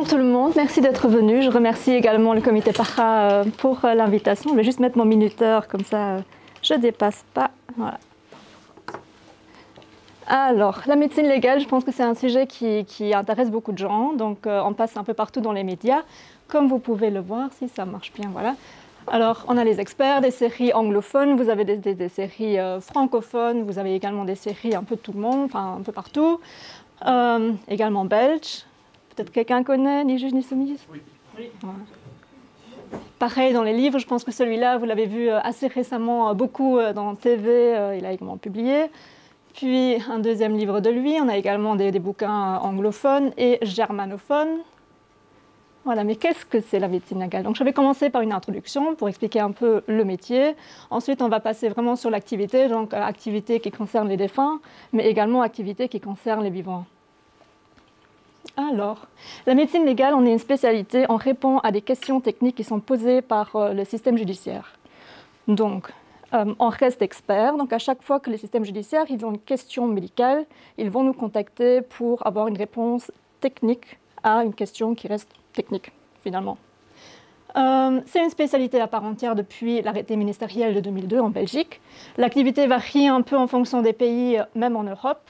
Bonjour tout le monde, merci d'être venu. Je remercie également le comité PARA pour l'invitation. Je vais juste mettre mon minuteur, comme ça je ne dépasse pas. Voilà. Alors, la médecine légale, je pense que c'est un sujet qui intéresse beaucoup de gens. Donc, on passe un peu partout dans les médias. Comme vous pouvez le voir, si ça marche bien, voilà. Alors, on a les experts, des séries anglophones, vous avez des séries francophones, vous avez également des séries un peu de tout le monde, enfin un peu partout. Également belges. Peut-être quelqu'un connaît Ni juge ni soumise? Oui. Voilà. Pareil dans les livres, je pense que celui-là, vous l'avez vu assez récemment, beaucoup dans TV, il a également publié. Puis un deuxième livre de lui, on a également des bouquins anglophones et germanophones. Voilà, mais qu'est-ce que c'est la médecine légale? Donc je vais commencer par une introduction pour expliquer un peu le métier. Ensuite, on va passer vraiment sur l'activité, donc activité qui concerne les défunts, mais également activité qui concerne les vivants. Alors, la médecine légale, on est une spécialité, on répond à des questions techniques qui sont posées par le système judiciaire. Donc, on reste expert, donc à chaque fois que les systèmes judiciaires ils ont une question médicale, ils vont nous contacter pour avoir une réponse technique à une question qui reste technique, finalement. C'est une spécialité à part entière depuis l'arrêté ministériel de 2002 en Belgique. L'activité varie un peu en fonction des pays, même en Europe.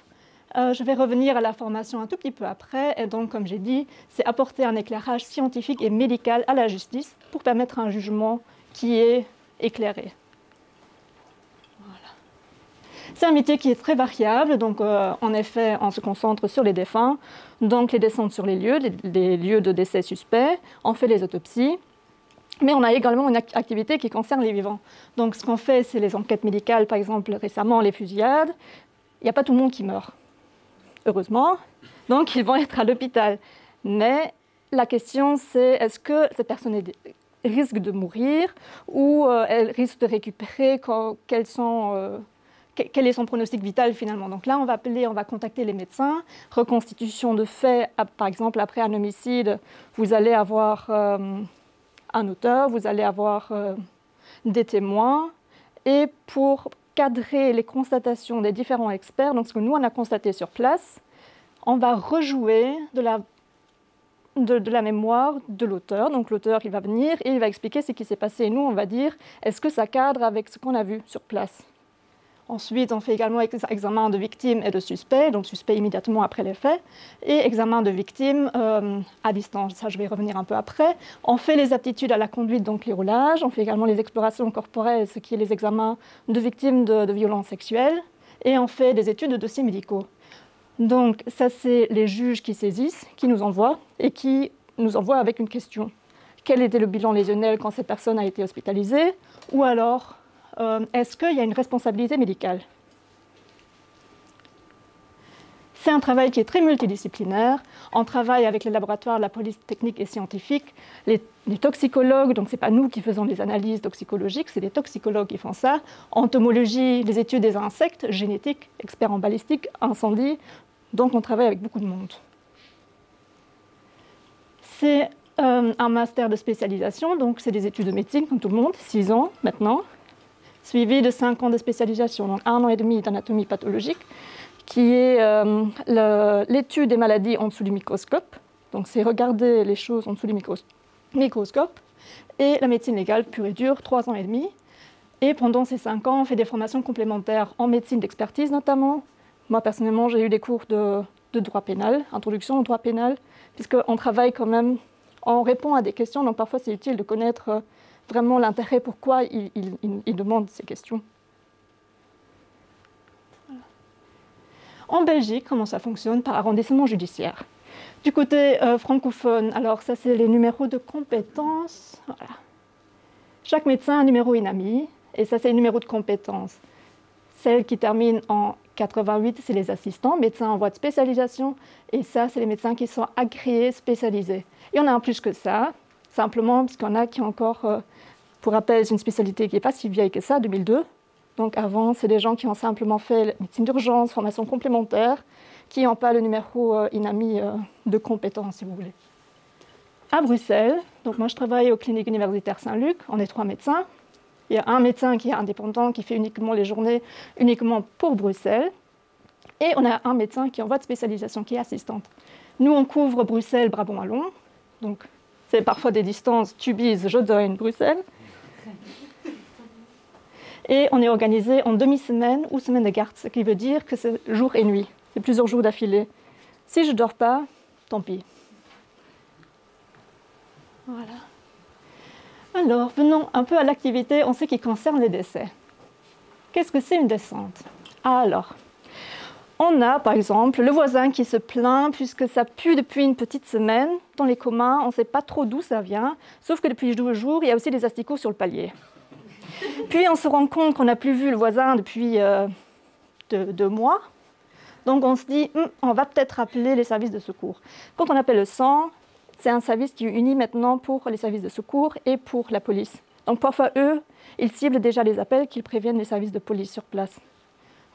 Je vais revenir à la formation un tout petit peu après, et donc, comme j'ai dit, c'est apporter un éclairage scientifique et médical à la justice pour permettre un jugement qui est éclairé. Voilà. C'est un métier qui est très variable, donc en effet, on se concentre sur les défunts, donc les descentes sur les lieux de décès suspects, on fait les autopsies, mais on a également une activité qui concerne les vivants. Donc ce qu'on fait, c'est les enquêtes médicales, par exemple récemment les fusillades, il n'y a pas tout le monde qui meurt. Heureusement, donc ils vont être à l'hôpital. Mais la question, c'est est-ce que cette personne risque de mourir ou elle risque de récupérer quel est son pronostic vital finalement. Donc là, on va contacter les médecins. Reconstitution de faits, par exemple, après un homicide, vous allez avoir un auteur, vous allez avoir des témoins. Et pour cadrer les constatations des différents experts, donc ce que nous on a constaté sur place, on va rejouer de la mémoire de l'auteur. Donc l'auteur il va venir et il va expliquer ce qui s'est passé. Et nous on va dire est-ce que ça cadre avec ce qu'on a vu sur place. Ensuite, on fait également examen de victimes et de suspects, donc suspects immédiatement après les faits, et examen de victimes à distance. Ça, je vais y revenir un peu après. On fait les aptitudes à la conduite, donc les roulages. On fait également les explorations corporelles, ce qui est les examens de victimes de violences sexuelles. Et on fait des études de dossiers médicaux. Donc, ça, c'est les juges qui saisissent, qui nous envoient, et qui nous envoient avec une question. Quel était le bilan lésionnel quand cette personne a été hospitalisée? Ou alors, est-ce qu'il y a une responsabilité médicale? C'est un travail qui est très multidisciplinaire. On travaille avec les laboratoires de la police technique et scientifique, les toxicologues, donc ce n'est pas nous qui faisons les analyses toxicologiques, c'est les toxicologues qui font ça. Entomologie, les études des insectes, génétique, experts en balistique, incendie. Donc on travaille avec beaucoup de monde. C'est un master de spécialisation, donc c'est des études de médecine comme tout le monde, 6 ans maintenant, suivi de 5 ans de spécialisation, donc 1 an et demi d'anatomie pathologique, qui est l'étude des maladies en dessous du microscope. Donc c'est regarder les choses en dessous du microscope. Et la médecine légale pure et dure, 3 ans et demi. Et pendant ces 5 ans, on fait des formations complémentaires en médecine d'expertise notamment. Moi personnellement, j'ai eu des cours de droit pénal, introduction au droit pénal, puisqu'on travaille quand même, on répond à des questions, donc parfois c'est utile de connaître vraiment l'intérêt, pourquoi il demande ces questions. En Belgique, comment ça fonctionne? Par arrondissement judiciaire. Du côté francophone, alors ça c'est les numéros de compétences. Voilà. Chaque médecin a un numéro INAMI, et ça c'est les numéros de compétences. Celle qui termine en 88, c'est les assistants, médecins en voie de spécialisation, et ça c'est les médecins qui sont agréés spécialisés. Il y en a un plus que ça, simplement parce qu'il y en a qui ont encore, pour rappel, c'est une spécialité qui n'est pas si vieille que ça, 2002. Donc avant, c'est des gens qui ont simplement fait médecine d'urgence, formation complémentaire, qui n'ont pas le numéro INAMI de compétence, si vous voulez. À Bruxelles, donc moi je travaille aux cliniques universitaires Saint-Luc, on est 3 médecins. Il y a un médecin qui est indépendant, qui fait uniquement les journées, uniquement pour Bruxelles. Et on a un médecin qui est en voie de spécialisation, qui est assistante. Nous, on couvre Bruxelles, Brabant-Wallon. Donc, c'est parfois des distances Tubize, Jodogne, Bruxelles. Et on est organisé en demi-semaine ou semaine de garde, ce qui veut dire que c'est jour et nuit. C'est plusieurs jours d'affilée. Si je ne dors pas, tant pis. Voilà. Alors, venons un peu à l'activité en ce qui concerne les décès. Qu'est-ce que c'est une descente? Alors, on a par exemple le voisin qui se plaint puisque ça pue depuis une petite semaine dans les communs, on ne sait pas trop d'où ça vient, sauf que depuis 2 jours, il y a aussi des asticots sur le palier. Puis on se rend compte qu'on n'a plus vu le voisin depuis 2 mois, donc on se dit, on va peut-être appeler les services de secours. Quand on appelle le 100, c'est un service qui est uni maintenant pour les services de secours et pour la police. Donc parfois, eux, ils ciblent déjà les appels, qu'ils préviennent les services de police sur place.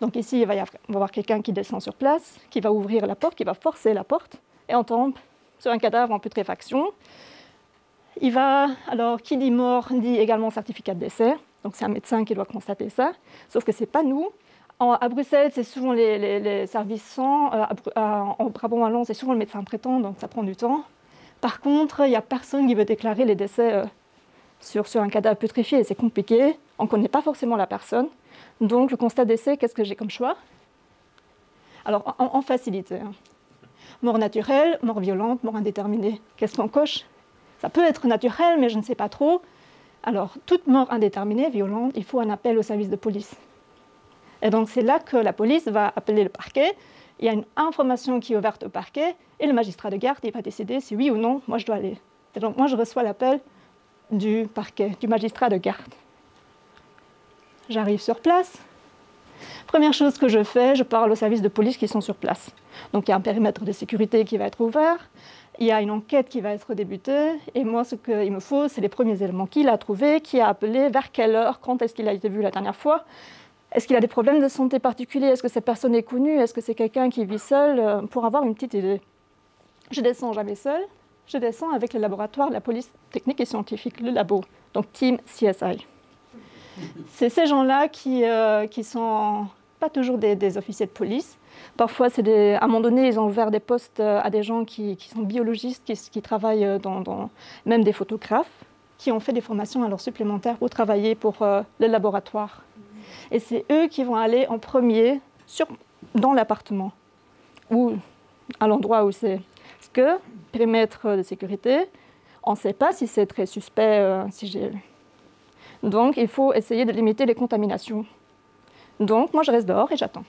Donc ici, il va y avoir quelqu'un qui descend sur place, qui va ouvrir la porte, qui va forcer la porte, et on tombe sur un cadavre en putréfaction. Alors, qui dit mort, dit également certificat de décès. Donc c'est un médecin qui doit constater ça, sauf que ce n'est pas nous. À Bruxelles, c'est souvent les services 100. En Brabant-Wallon, c'est souvent le médecin traitant, donc ça prend du temps. Par contre, il n'y a personne qui veut déclarer les décès sur un cadavre putréfié, et c'est compliqué. On ne connaît pas forcément la personne. Donc, le constat d'essai, qu'est-ce que j'ai comme choix? Alors, en facilité. Mort naturelle, mort violente, mort indéterminée. Qu'est-ce qu'on coche? Ça peut être naturel, mais je ne sais pas trop. Alors, toute mort indéterminée, violente, il faut un appel au service de police. Et donc, c'est là que la police va appeler le parquet. Il y a une information qui est ouverte au parquet, et le magistrat de garde il va décider si oui ou non, moi je dois aller. Et donc, moi, je reçois l'appel du parquet, du magistrat de garde. J'arrive sur place. Première chose que je fais, je parle aux services de police qui sont sur place. Donc il y a un périmètre de sécurité qui va être ouvert, il y a une enquête qui va être débutée, et moi ce qu'il me faut, c'est les premiers éléments qu'il a trouvés, qui a appelé, vers quelle heure, quand est-ce qu'il a été vu la dernière fois, est-ce qu'il a des problèmes de santé particuliers, est-ce que cette personne est connue, est-ce que c'est quelqu'un qui vit seul, pour avoir une petite idée. Je descends jamais seule, je descends avec le laboratoire de la police technique et scientifique, le labo, donc Team CSI. C'est ces gens-là qui sont pas toujours des officiers de police. Parfois, à un moment donné, ils ont ouvert des postes à des gens qui sont biologistes, qui travaillent même des photographes, qui ont fait des formations alors supplémentaires pour travailler pour le laboratoire. Et c'est eux qui vont aller en premier dans l'appartement, ou à l'endroit où c'est. Parce que, périmètre de sécurité, on ne sait pas si c'est très suspect, Donc, il faut essayer de limiter les contaminations. Donc, moi, je reste dehors et j'attends.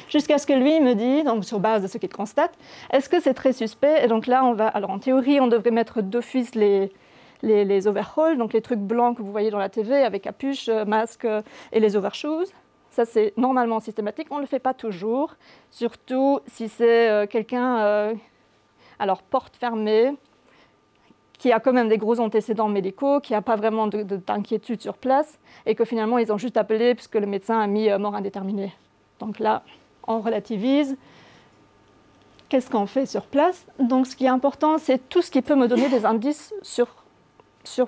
Jusqu'à ce que lui me dise, donc sur base de ce qu'il constate, est-ce que c'est très suspect? Et donc là, alors en théorie, on devrait mettre d'office les overalls, donc les trucs blancs que vous voyez dans la TV avec capuche, masque et les overshoes. Ça, c'est normalement systématique. On ne le fait pas toujours, surtout si c'est quelqu'un, alors porte fermée, qui a quand même des gros antécédents médicaux, qui n'a pas vraiment d'inquiétude sur place, et que finalement, ils ont juste appelé puisque le médecin a mis mort indéterminée. Donc là, on relativise. Qu'est-ce qu'on fait sur place? Donc ce qui est important, c'est tout ce qui peut me donner des indices sur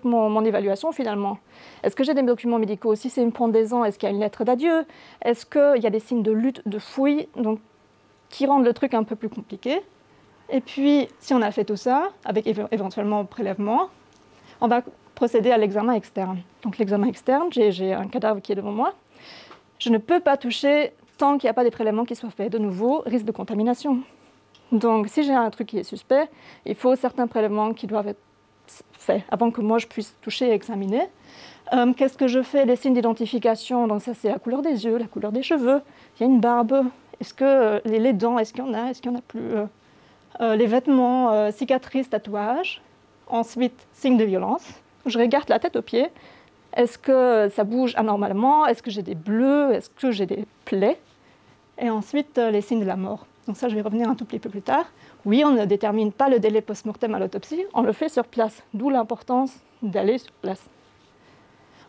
mon évaluation finalement. Est-ce que j'ai des documents médicaux? Si c'est une pendaison, est-ce qu'il y a une lettre d'adieu? Est-ce qu'il y a des signes de lutte, de fouille, donc, qui rendent le truc un peu plus compliqué? Et puis, si on a fait tout ça, avec éventuellement prélèvement, on va procéder à l'examen externe. Donc l'examen externe, j'ai un cadavre qui est devant moi. Je ne peux pas toucher tant qu'il n'y a pas des prélèvements qui soient faits. De nouveau, risque de contamination. Donc si j'ai un truc qui est suspect, il faut certains prélèvements qui doivent être faits avant que moi je puisse toucher et examiner. Qu'est-ce que je fais? Les signes d'identification, donc ça c'est la couleur des yeux, la couleur des cheveux. Il y a une barbe. Est-ce que les dents, est-ce qu'il y en a? Est-ce qu'il n'y en a plus? Les vêtements, cicatrices, tatouages. Ensuite, signes de violence. Je regarde la tête aux pieds. Est-ce que ça bouge anormalement? Est-ce que j'ai des bleus? Est-ce que j'ai des plaies? Et ensuite, les signes de la mort. Donc ça, je vais revenir un tout petit peu plus tard. Oui, on ne détermine pas le délai post-mortem à l'autopsie, on le fait sur place, d'où l'importance d'aller sur place.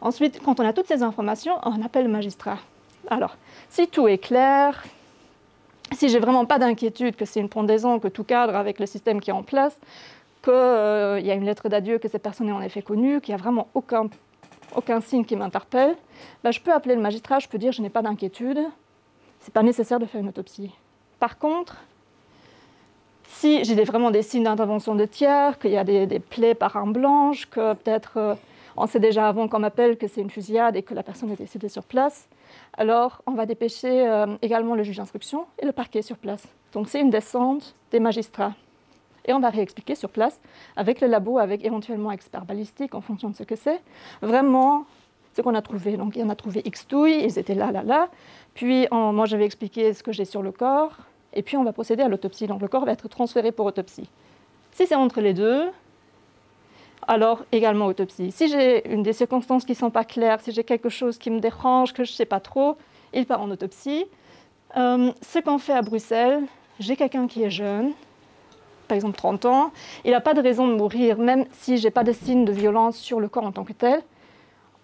Ensuite, quand on a toutes ces informations, on appelle le magistrat. Alors, si tout est clair, si j'ai vraiment pas d'inquiétude que c'est une pendaison, que tout cadre avec le système qui est en place, qu'il y a une lettre d'adieu, que cette personne est en effet connue, qu'il n'y a vraiment aucun signe qui m'interpelle, je peux appeler le magistrat, je peux dire je n'ai pas d'inquiétude, ce n'est pas nécessaire de faire une autopsie. Par contre, si j'ai vraiment des signes d'intervention de tiers, qu'il y a des plaies par arme blanche, que peut-être on sait déjà avant qu'on m'appelle que c'est une fusillade et que la personne est décédée sur place, alors on va dépêcher également le juge d'instruction et le parquet sur place. Donc c'est une descente des magistrats. Et on va réexpliquer sur place, avec le labo, avec éventuellement expert balistique, en fonction de ce que c'est, vraiment ce qu'on a trouvé. Donc, on a trouvé X douilles, ils étaient là, là, là. Puis, moi, je vais expliquer ce que j'ai sur le corps. Et puis, on va procéder à l'autopsie. Donc, le corps va être transféré pour autopsie. Si c'est entre les deux, alors également autopsie. Si j'ai des circonstances qui ne sont pas claires, si j'ai quelque chose qui me dérange, que je ne sais pas trop, il part en autopsie. Ce qu'on fait à Bruxelles, j'ai quelqu'un qui est jeune, par exemple 30 ans, il n'a pas de raison de mourir, même si je n'ai pas de signe de violence sur le corps en tant que tel.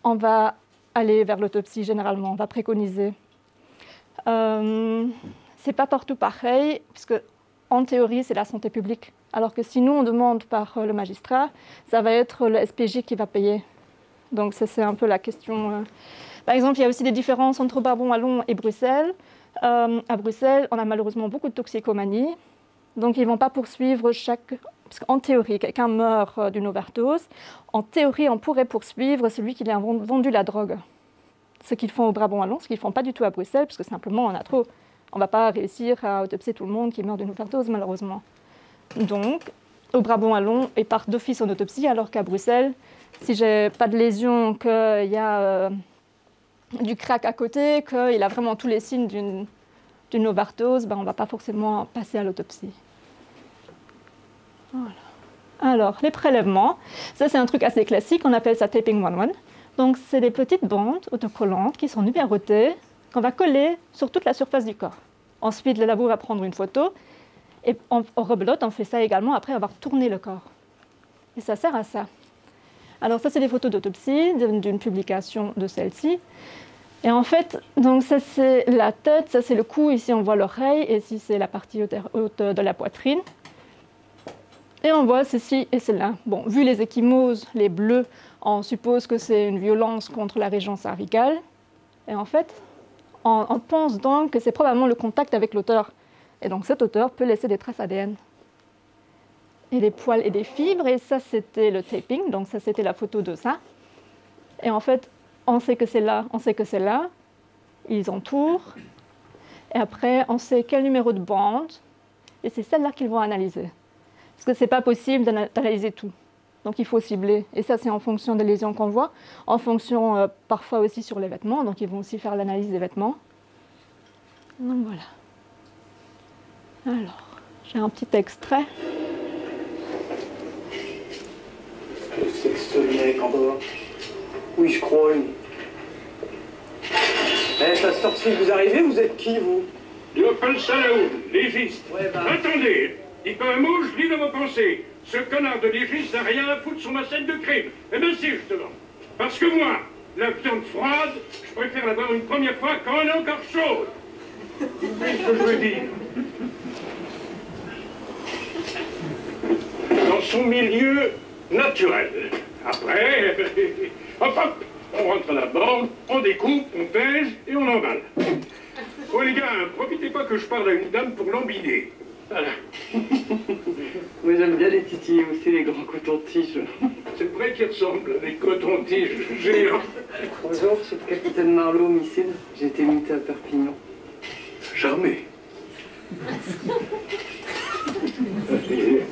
On va aller vers l'autopsie généralement, on va préconiser. Ce n'est pas partout pareil, puisque en théorie, c'est la santé publique. Alors que si nous, on demande par le magistrat, ça va être le SPJ qui va payer. Donc ça, c'est un peu la question. Par exemple, il y a aussi des différences entre Brabant-Wallon et Bruxelles. À Bruxelles, on a malheureusement beaucoup de toxicomanie. Donc, ils ne vont pas poursuivre chaque... Parce qu'en théorie, quelqu'un meurt d'une overdose. En théorie, on pourrait poursuivre celui qui lui a vendu la drogue. Ce qu'ils font au Brabant-Wallon, ce qu'ils ne font pas du tout à Bruxelles, parce que simplement, on a trop. On ne va pas réussir à autopsier tout le monde qui meurt d'une overdose, malheureusement. Donc, au Brabant-Wallon, ils partent d'office en autopsie, alors qu'à Bruxelles, si je n'ai pas de lésion, qu'il y a du crack à côté, qu'il a vraiment tous les signes d'une overdose, on ne va pas forcément passer à l'autopsie. Voilà. Alors, les prélèvements, ça c'est un truc assez classique, on appelle ça taping 1-1. Donc, c'est des petites bandes autocollantes qui sont numérotées, qu'on va coller sur toute la surface du corps. Ensuite, le labo va prendre une photo, et en rebelote, on fait ça également après avoir tourné le corps. Et ça sert à ça. Alors, ça c'est des photos d'autopsie, d'une publication de celle-ci. Et en fait, donc ça c'est la tête, ça c'est le cou, ici on voit l'oreille, et ici c'est la partie haute de la poitrine. Et on voit ceci et cela. Bon, vu les ecchymoses, les bleus, on suppose que c'est une violence contre la région cervicale. Et en fait, on pense donc que c'est probablement le contact avec l'auteur. Et donc cet auteur peut laisser des traces ADN. Et des poils et des fibres, et ça c'était le taping, donc ça c'était la photo de ça. Et en fait, on sait que c'est là, on sait que c'est là, ils entourent, et après on sait quel numéro de bande, et c'est celle-là qu'ils vont analyser. Parce que ce n'est pas possible d'analyser tout, donc il faut cibler, et ça c'est en fonction des lésions qu'on voit, en fonction parfois aussi sur les vêtements, donc ils vont aussi faire l'analyse des vêtements. Donc voilà. Alors, j'ai un petit extrait. C'est que ce mec encore. Oui, je crois. Eh, ça sort si vous arrivez, vous êtes qui, vous? Léopold Salaoud, légiste. Ouais, bah... Attendez, dites pas un mot, je lis dans vos pensées. Ce connard de légiste n'a rien à foutre sur ma scène de crime. Eh bien si, justement. Parce que moi, la viande froide, je préfère la boire une première fois quand elle est encore chaude. C'est ce que je veux dire. Dans son milieu naturel. Après, hop hop, on rentre à la bande, on découpe, on pèse et on emballe. Oh les gars, profitez pas que je parle à une dame pour l'embiner. Voilà. Moi j'aime bien les titillés aussi, les grands cotons-tiges. C'est vrai qu'ils ressemblent, les cotons-tiges géants. Bonjour, je suis le capitaine Marlowe, homicide. J'ai été muté à Perpignan. Charmé.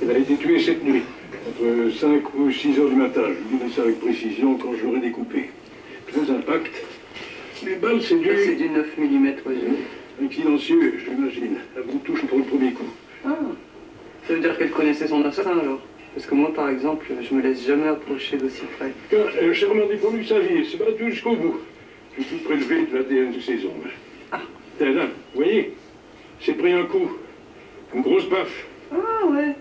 Elle a été tuée cette nuit, entre 5 ou 6 heures du matin. Je vous dirai ça avec précision quand je l'aurai découpé. Très impact. Les balles, c'est du... C'est du 9 mm, ouais. Avec silencieux, j'imagine. Elle vous touche pour le premier coup. Ah, ça veut dire qu'elle connaissait son assassin alors? Parce que moi, par exemple, je me laisse jamais approcher d'aussi près. Car elle a chèrement défendu sa vie, elle s'est battue jusqu'au bout. J'ai tout prélevé de l'ADN de ses ongles. Ah. Là, vous voyez, c'est pris un coup. Une grosse baffe. Ah ouais.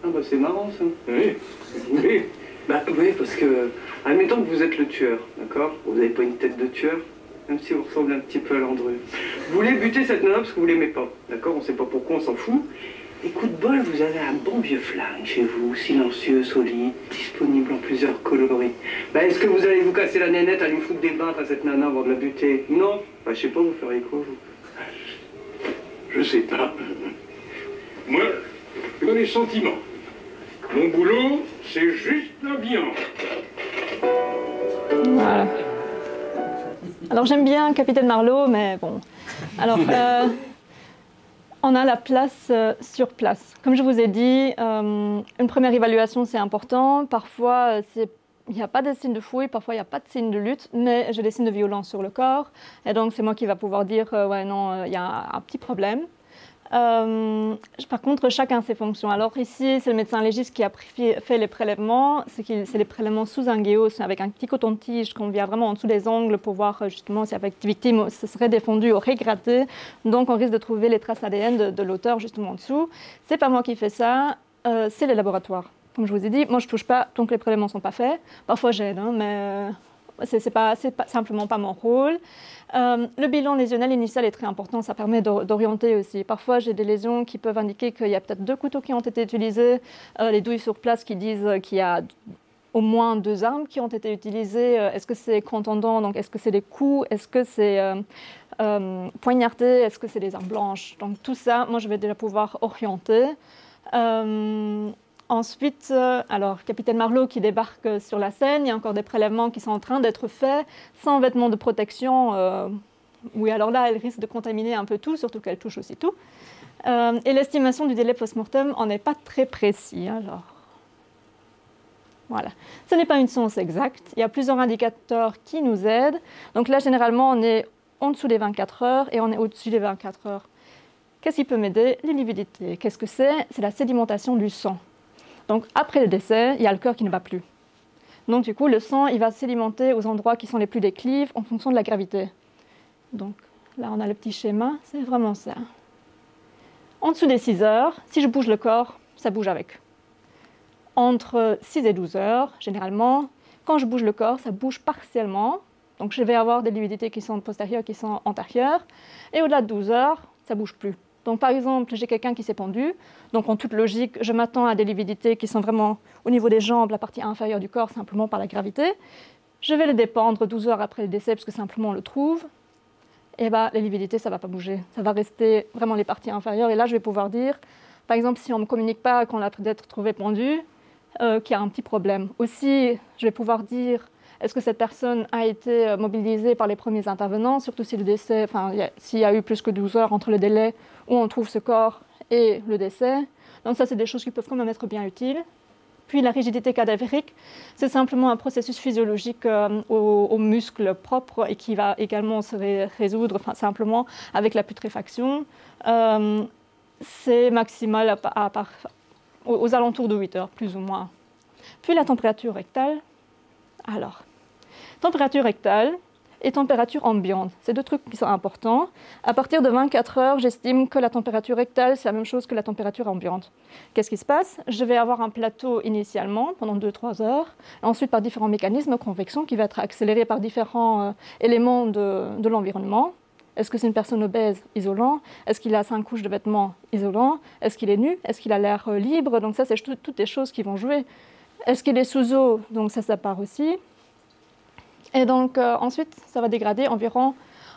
Ah bah c'est marrant ça. Oui, vous trouvez? Bah oui, parce que, admettons que vous êtes le tueur, d'accord? Vous n'avez pas une tête de tueur, même si vous ressemblez un petit peu à Landru. Vous voulez buter cette nana parce que vous l'aimez pas, d'accord? On sait pas pourquoi, on s'en fout. Et coup de bol, vous avez un bon vieux flingue chez vous, silencieux, solide, disponible en plusieurs coloris. Bah est-ce que vous allez vous casser la nénette à lui foutre des bains à cette nana avant de la buter? Non? Bah je sais pas, vous feriez quoi vous? Je sais pas. Moi, C'est pas des sentiments. Mon boulot, c'est juste l'ambiance. Voilà. Alors j'aime bien Capitaine Marlowe, mais bon. Alors, on a la place sur place. Comme je vous ai dit, une première évaluation, c'est important. Parfois, il n'y a pas de signes de fouille, parfois il n'y a pas de signes de lutte, mais j'ai des signes de violence sur le corps. Et donc, c'est moi qui va pouvoir dire, ouais, non, il y a un petit problème. Par contre, chacun a ses fonctions. Alors ici, c'est le médecin légiste qui a fait les prélèvements. C'est les prélèvements sous un guéos, avec un petit coton-tige qu'on vient vraiment en dessous des ongles pour voir justement si avec victime ce serait défendu ou regratté. Donc on risque de trouver les traces ADN de l'auteur justement en dessous. C'est pas moi qui fais ça, c'est les laboratoires. Comme je vous ai dit, moi je touche pas tant que les prélèvements sont pas faits. Parfois j'aide, hein, mais c'est simplement pas mon rôle. Le bilan lésionnel initial est très important, ça permet d'orienter aussi. Parfois, j'ai des lésions qui peuvent indiquer qu'il y a peut-être 2 couteaux qui ont été utilisés, les douilles sur place qui disent qu'il y a au moins 2 armes qui ont été utilisées. Est-ce que c'est contondant, donc est-ce que c'est des coups, est-ce que c'est poignardé, est-ce que c'est des armes blanches? Donc tout ça, moi, je vais déjà pouvoir orienter. Ensuite, alors, Capitaine Marlowe qui débarque sur la scène, il y a encore des prélèvements qui sont en train d'être faits, sans vêtements de protection. Oui, alors là, elle risque de contaminer un peu tout, surtout qu'elle touche aussi tout. Et l'estimation du délai post-mortem en est pas très précis. Alors, voilà. Ce n'est pas une science exacte. Il y a plusieurs indicateurs qui nous aident. Donc là, généralement, on est en dessous des 24 heures et on est au-dessus des 24 heures. Qu'est-ce qui peut m'aider? Les lividités. Qu'est-ce que c'est? C'est la sédimentation du sang. Donc, après le décès, il y a le cœur qui ne bat plus. Donc, du coup, le sang, il va sédimenter aux endroits qui sont les plus déclives en fonction de la gravité. Donc, là, on a le petit schéma, c'est vraiment ça. En dessous des 6 heures, si je bouge le corps, ça bouge avec. Entre 6 et 12 heures, généralement, quand je bouge le corps, ça bouge partiellement. Donc, je vais avoir des lividités qui sont postérieures, qui sont antérieures. Et au-delà de 12 heures, ça ne bouge plus. Donc, par exemple, j'ai quelqu'un qui s'est pendu. Donc, en toute logique, je m'attends à des lividités qui sont vraiment au niveau des jambes, la partie inférieure du corps, simplement par la gravité. Je vais le dépendre 12 heures après le décès, parce que simplement on le trouve. Et bien, les lividités, ça ne va pas bouger. Ça va rester vraiment les parties inférieures. Et là, je vais pouvoir dire, par exemple, si on ne me communique pas qu'on l'a peut-être trouvé pendu, qu'il y a un petit problème. Aussi, je vais pouvoir dire, est-ce que cette personne a été mobilisée par les premiers intervenants, surtout si le décès, s'il y a eu plus que 12 heures entre le délai où on trouve ce corps et le décès. Donc ça, c'est des choses qui peuvent quand même être bien utiles. Puis la rigidité cadavérique, c'est simplement un processus physiologique aux muscles propres et qui va également se résoudre simplement avec la putréfaction. C'est maximal aux alentours de 8 heures, plus ou moins. Puis la température rectale. Alors, température rectale et température ambiante, c'est 2 trucs qui sont importants. À partir de 24 heures, j'estime que la température rectale, c'est la même chose que la température ambiante. Qu'est-ce qui se passe? Je vais avoir un plateau initialement pendant 2-3 heures, et ensuite par différents mécanismes de convection qui va être accéléré par différents éléments de l'environnement. Est-ce que c'est une personne obèse? Isolant. Est-ce qu'il a 5 couches de vêtements? Isolant. Est-ce qu'il est nu? Est-ce qu'il a l'air libre? Donc ça, c'est toutes des choses qui vont jouer. Est-ce qu'il est sous eau? Donc ça part aussi. Et donc ensuite, ça va dégrader environ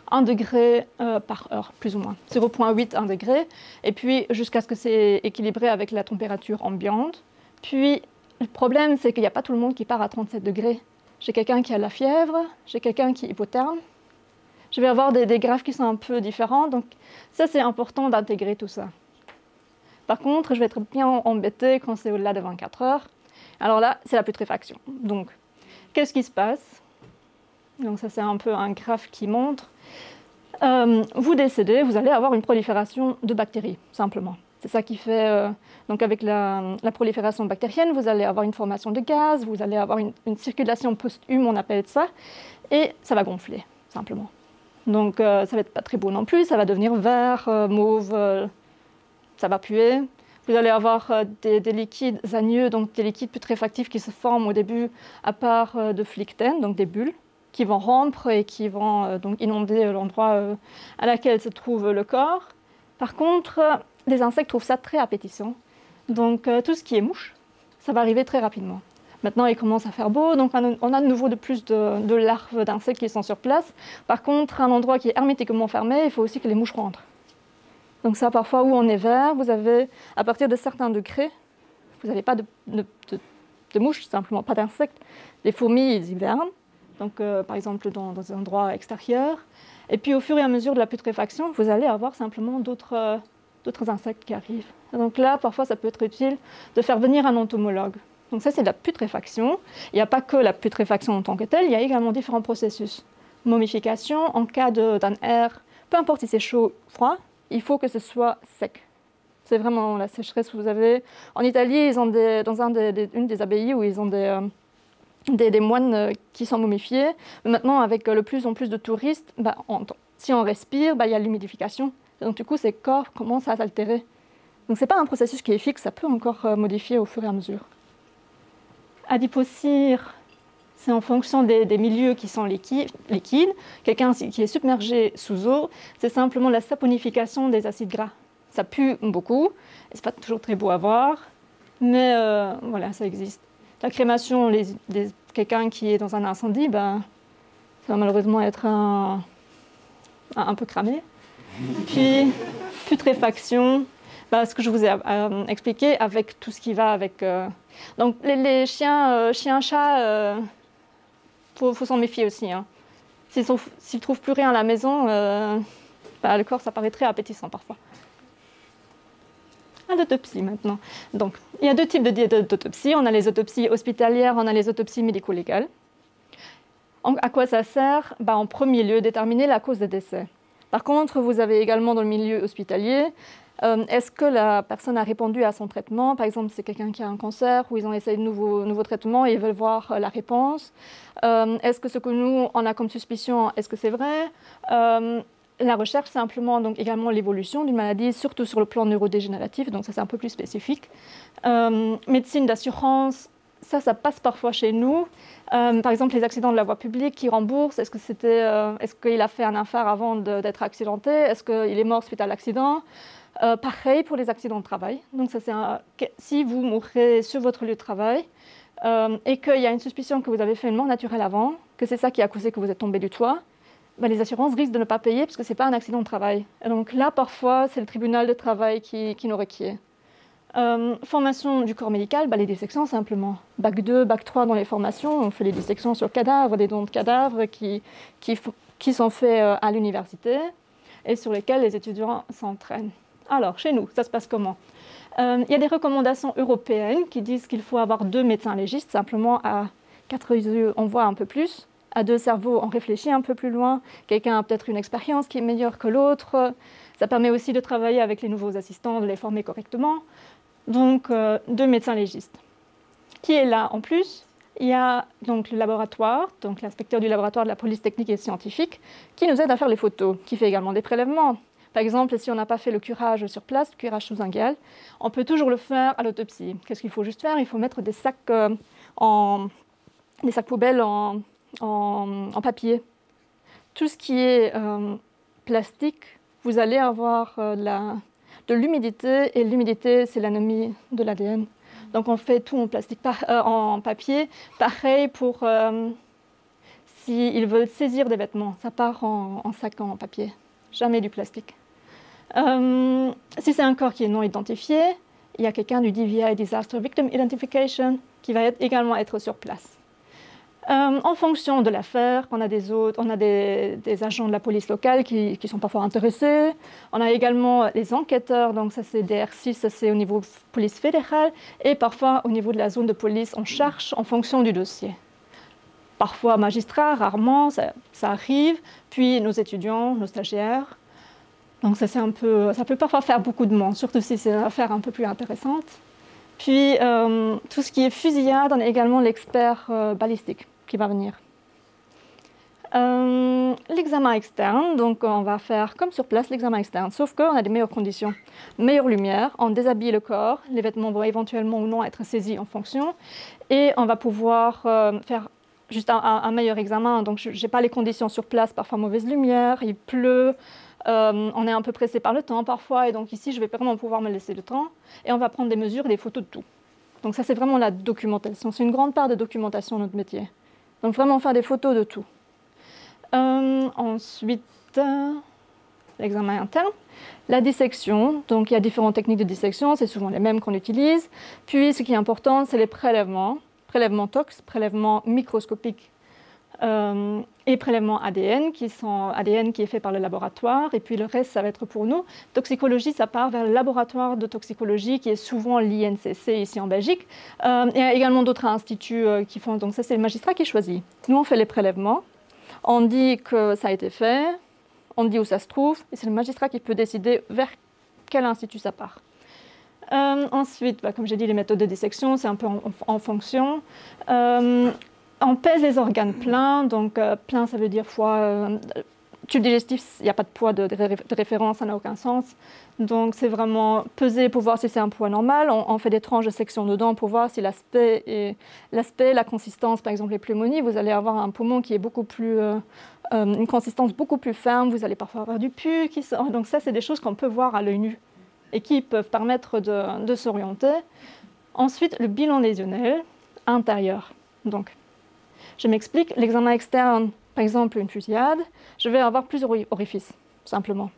1 degré par heure, plus ou moins. 0,8, 1 degré. Et puis jusqu'à ce que c'est équilibré avec la température ambiante. Puis le problème, c'est qu'il n'y a pas tout le monde qui part à 37 degrés. J'ai quelqu'un qui a la fièvre, j'ai quelqu'un qui est hypotherme. Je vais avoir des graphes qui sont un peu différents. Donc ça, c'est important d'intégrer tout ça. Par contre, je vais être bien embêtée quand c'est au-delà de 24 heures. Alors là, c'est la putréfaction. Donc, qu'est-ce qui se passe? Donc ça, c'est un peu un graphe qui montre. Vous décédez, vous allez avoir une prolifération de bactéries, simplement. C'est ça qui fait... donc avec la prolifération bactérienne, vous allez avoir une formation de gaz, vous allez avoir une circulation post-hume, on appelle ça, et ça va gonfler, simplement. Donc ça va être pas très beau non plus, ça va devenir vert, mauve, ça va puer. Vous allez avoir des liquides agneux, donc des liquides putréfactifs qui se forment au début à part de phlictène, donc des bulles, qui vont rompre et qui vont donc inonder l'endroit à laquelle se trouve le corps. Par contre, les insectes trouvent ça très appétissant. Donc tout ce qui est mouche, ça va arriver très rapidement. Maintenant, il commence à faire beau, donc on a de nouveau plus de larves d'insectes qui sont sur place. Par contre, un endroit qui est hermétiquement fermé, il faut aussi que les mouches rentrent. Donc ça, parfois, où on est vert, vous avez, à partir de certains degrés, vous n'avez pas de mouches, simplement pas d'insectes. Les fourmis, ils hivernent, donc par exemple dans un endroit extérieur. Et puis au fur et à mesure de la putréfaction, vous allez avoir simplement d'autres insectes qui arrivent. Et donc là, parfois, ça peut être utile de faire venir un entomologue. Donc ça, c'est de la putréfaction. Il n'y a pas que la putréfaction en tant que telle, il y a également différents processus. Momification, en cas d'un air, peu importe si c'est chaud ou froid, il faut que ce soit sec. C'est vraiment la sécheresse que vous avez. En Italie, ils ont dans une des abbayes où ils ont des moines qui sont momifiés. Mais maintenant, avec de plus en plus de touristes, si on respire, il y a l'humidification. Donc du coup, ces corps commencent à s'altérer. Donc ce n'est pas un processus qui est fixe, ça peut encore modifier au fur et à mesure. Adipocire, c'est en fonction des milieux qui sont liquides. Quelqu'un qui est submergé sous eau, c'est simplement la saponification des acides gras. Ça pue beaucoup, et ce n'est pas toujours très beau à voir, mais voilà, ça existe. La crémation, quelqu'un qui est dans un incendie, ça va malheureusement être un peu cramé. Puis, putréfaction, ce que je vous ai expliqué avec tout ce qui va avec... Donc, les chiens, chats, faut s'en méfier aussi. Hein. S'ils ne trouvent plus rien à la maison, le corps, ça paraît très appétissant parfois. L'autopsie maintenant. Donc, il y a deux types d'autopsies. On a les autopsies hospitalières, on a les autopsies médico-légales. À quoi ça sert? En premier lieu, déterminer la cause de décès. Par contre, vous avez également dans le milieu hospitalier, est-ce que la personne a répondu à son traitement? Par exemple, c'est quelqu'un qui a un cancer ou ils ont essayé de nouveaux traitements et ils veulent voir la réponse. Est-ce que ce que nous, on a comme suspicion, est-ce que c'est vrai? La recherche, simplement, donc également l'évolution d'une maladie, surtout sur le plan neurodégénératif, donc ça c'est un peu plus spécifique. Médecine d'assurance, ça passe parfois chez nous. Par exemple, les accidents de la voie publique qui remboursent, est-ce qu'il a fait un infarct avant d'être accidenté? Est-ce qu'il est mort suite à l'accident? Pareil pour les accidents de travail. Donc ça, si vous mourrez sur votre lieu de travail et qu'il y a une suspicion que vous avez fait une mort naturelle avant, que c'est ça qui a causé que vous êtes tombé du toit, les assurances risquent de ne pas payer parce que ce n'est pas un accident de travail. Et donc là, parfois, c'est le tribunal de travail qui nous requiert. Formation du corps médical, les dissections simplement. Bac 2, Bac 3 dans les formations, on fait les dissections sur cadavres, des dons de cadavres qui sont faits à l'université et sur lesquels les étudiants s'entraînent. Alors, chez nous, ça se passe comment? Il y a des recommandations européennes qui disent qu'il faut avoir 2 médecins légistes, simplement à 4 yeux, on voit un peu plus. À 2 cerveaux, on réfléchit un peu plus loin. Quelqu'un a peut-être une expérience qui est meilleure que l'autre. Ça permet aussi de travailler avec les nouveaux assistants, de les former correctement. Donc, 2 médecins légistes. Qui est là en plus? Il y a donc le laboratoire, donc l'inspecteur du laboratoire de la police technique et scientifique, qui nous aide à faire les photos, qui fait également des prélèvements. Par exemple, si on n'a pas fait le curage sur place, le curage sous un gel, on peut toujours le faire à l'autopsie. Qu'est-ce qu'il faut juste faire? Il faut mettre des sacs poubelles en papier. Tout ce qui est plastique, vous allez avoir de l'humidité, et l'humidité, c'est l'ennemi de l'ADN. Donc on fait tout en plastique, en papier. Pareil pour s'ils veulent saisir des vêtements, ça part en sac en papier, jamais du plastique. Si c'est un corps qui est non identifié, il y a quelqu'un du DVI, Disaster Victim Identification, qui va également être sur place. En fonction de l'affaire, on a des agents de la police locale qui sont parfois intéressés. On a également les enquêteurs, donc ça c'est DR6, ça c'est au niveau police fédérale, et parfois au niveau de la zone de police, on cherche en fonction du dossier. Parfois magistrats, rarement, ça arrive, puis nos étudiants, nos stagiaires. Donc ça peut parfois faire beaucoup de monde, surtout si c'est une affaire un peu plus intéressante. Puis tout ce qui est fusillade, on a également l'expert balistique qui va venir. L'examen externe, donc on va faire comme sur place l'examen externe, sauf qu'on a des meilleures conditions, meilleure lumière, on déshabille le corps, les vêtements vont éventuellement ou non être saisis en fonction, et on va pouvoir faire juste un meilleur examen. Donc je n'ai pas les conditions sur place, parfois mauvaise lumière, il pleut, on est un peu pressé par le temps parfois, et donc ici je vais vraiment pouvoir me laisser le temps, et on va prendre des mesures et des photos de tout. Donc ça c'est vraiment la documentation, c'est une grande part de documentation notre métier. Donc vraiment faire des photos de tout. Ensuite, l'examen interne. La dissection, donc il y a différentes techniques de dissection, c'est souvent les mêmes qu'on utilise. Puis ce qui est important, c'est les prélèvements tox, prélèvements microscopiques et prélèvements ADN qui est fait par le laboratoire. Et puis le reste, ça va être pour nous. Toxicologie, ça part vers le laboratoire de toxicologie qui est souvent l'INCC ici en Belgique. Il y a également d'autres instituts qui font, donc ça c'est le magistrat qui choisit. Nous on fait les prélèvements, on dit que ça a été fait, on dit où ça se trouve, et c'est le magistrat qui peut décider vers quel institut ça part. Ensuite, comme j'ai dit, les méthodes de dissection, c'est un peu en fonction. On pèse les organes pleins, donc plein ça veut dire foie, tube digestif, il n'y a pas de poids de référence, ça n'a aucun sens. Donc c'est vraiment peser pour voir si c'est un poids normal. On fait des tranches de section dedans pour voir si l'aspect, la consistance, par exemple les pneumonies, vous allez avoir un poumon qui est beaucoup plus, une consistance beaucoup plus ferme, vous allez parfois avoir du pus qui sort. Donc ça c'est des choses qu'on peut voir à l'œil nu et qui peuvent permettre de s'orienter. Ensuite, le bilan lésionnel intérieur. Donc, je m'explique, l'examen externe, par exemple une fusillade, je vais avoir plusieurs orifices, simplement.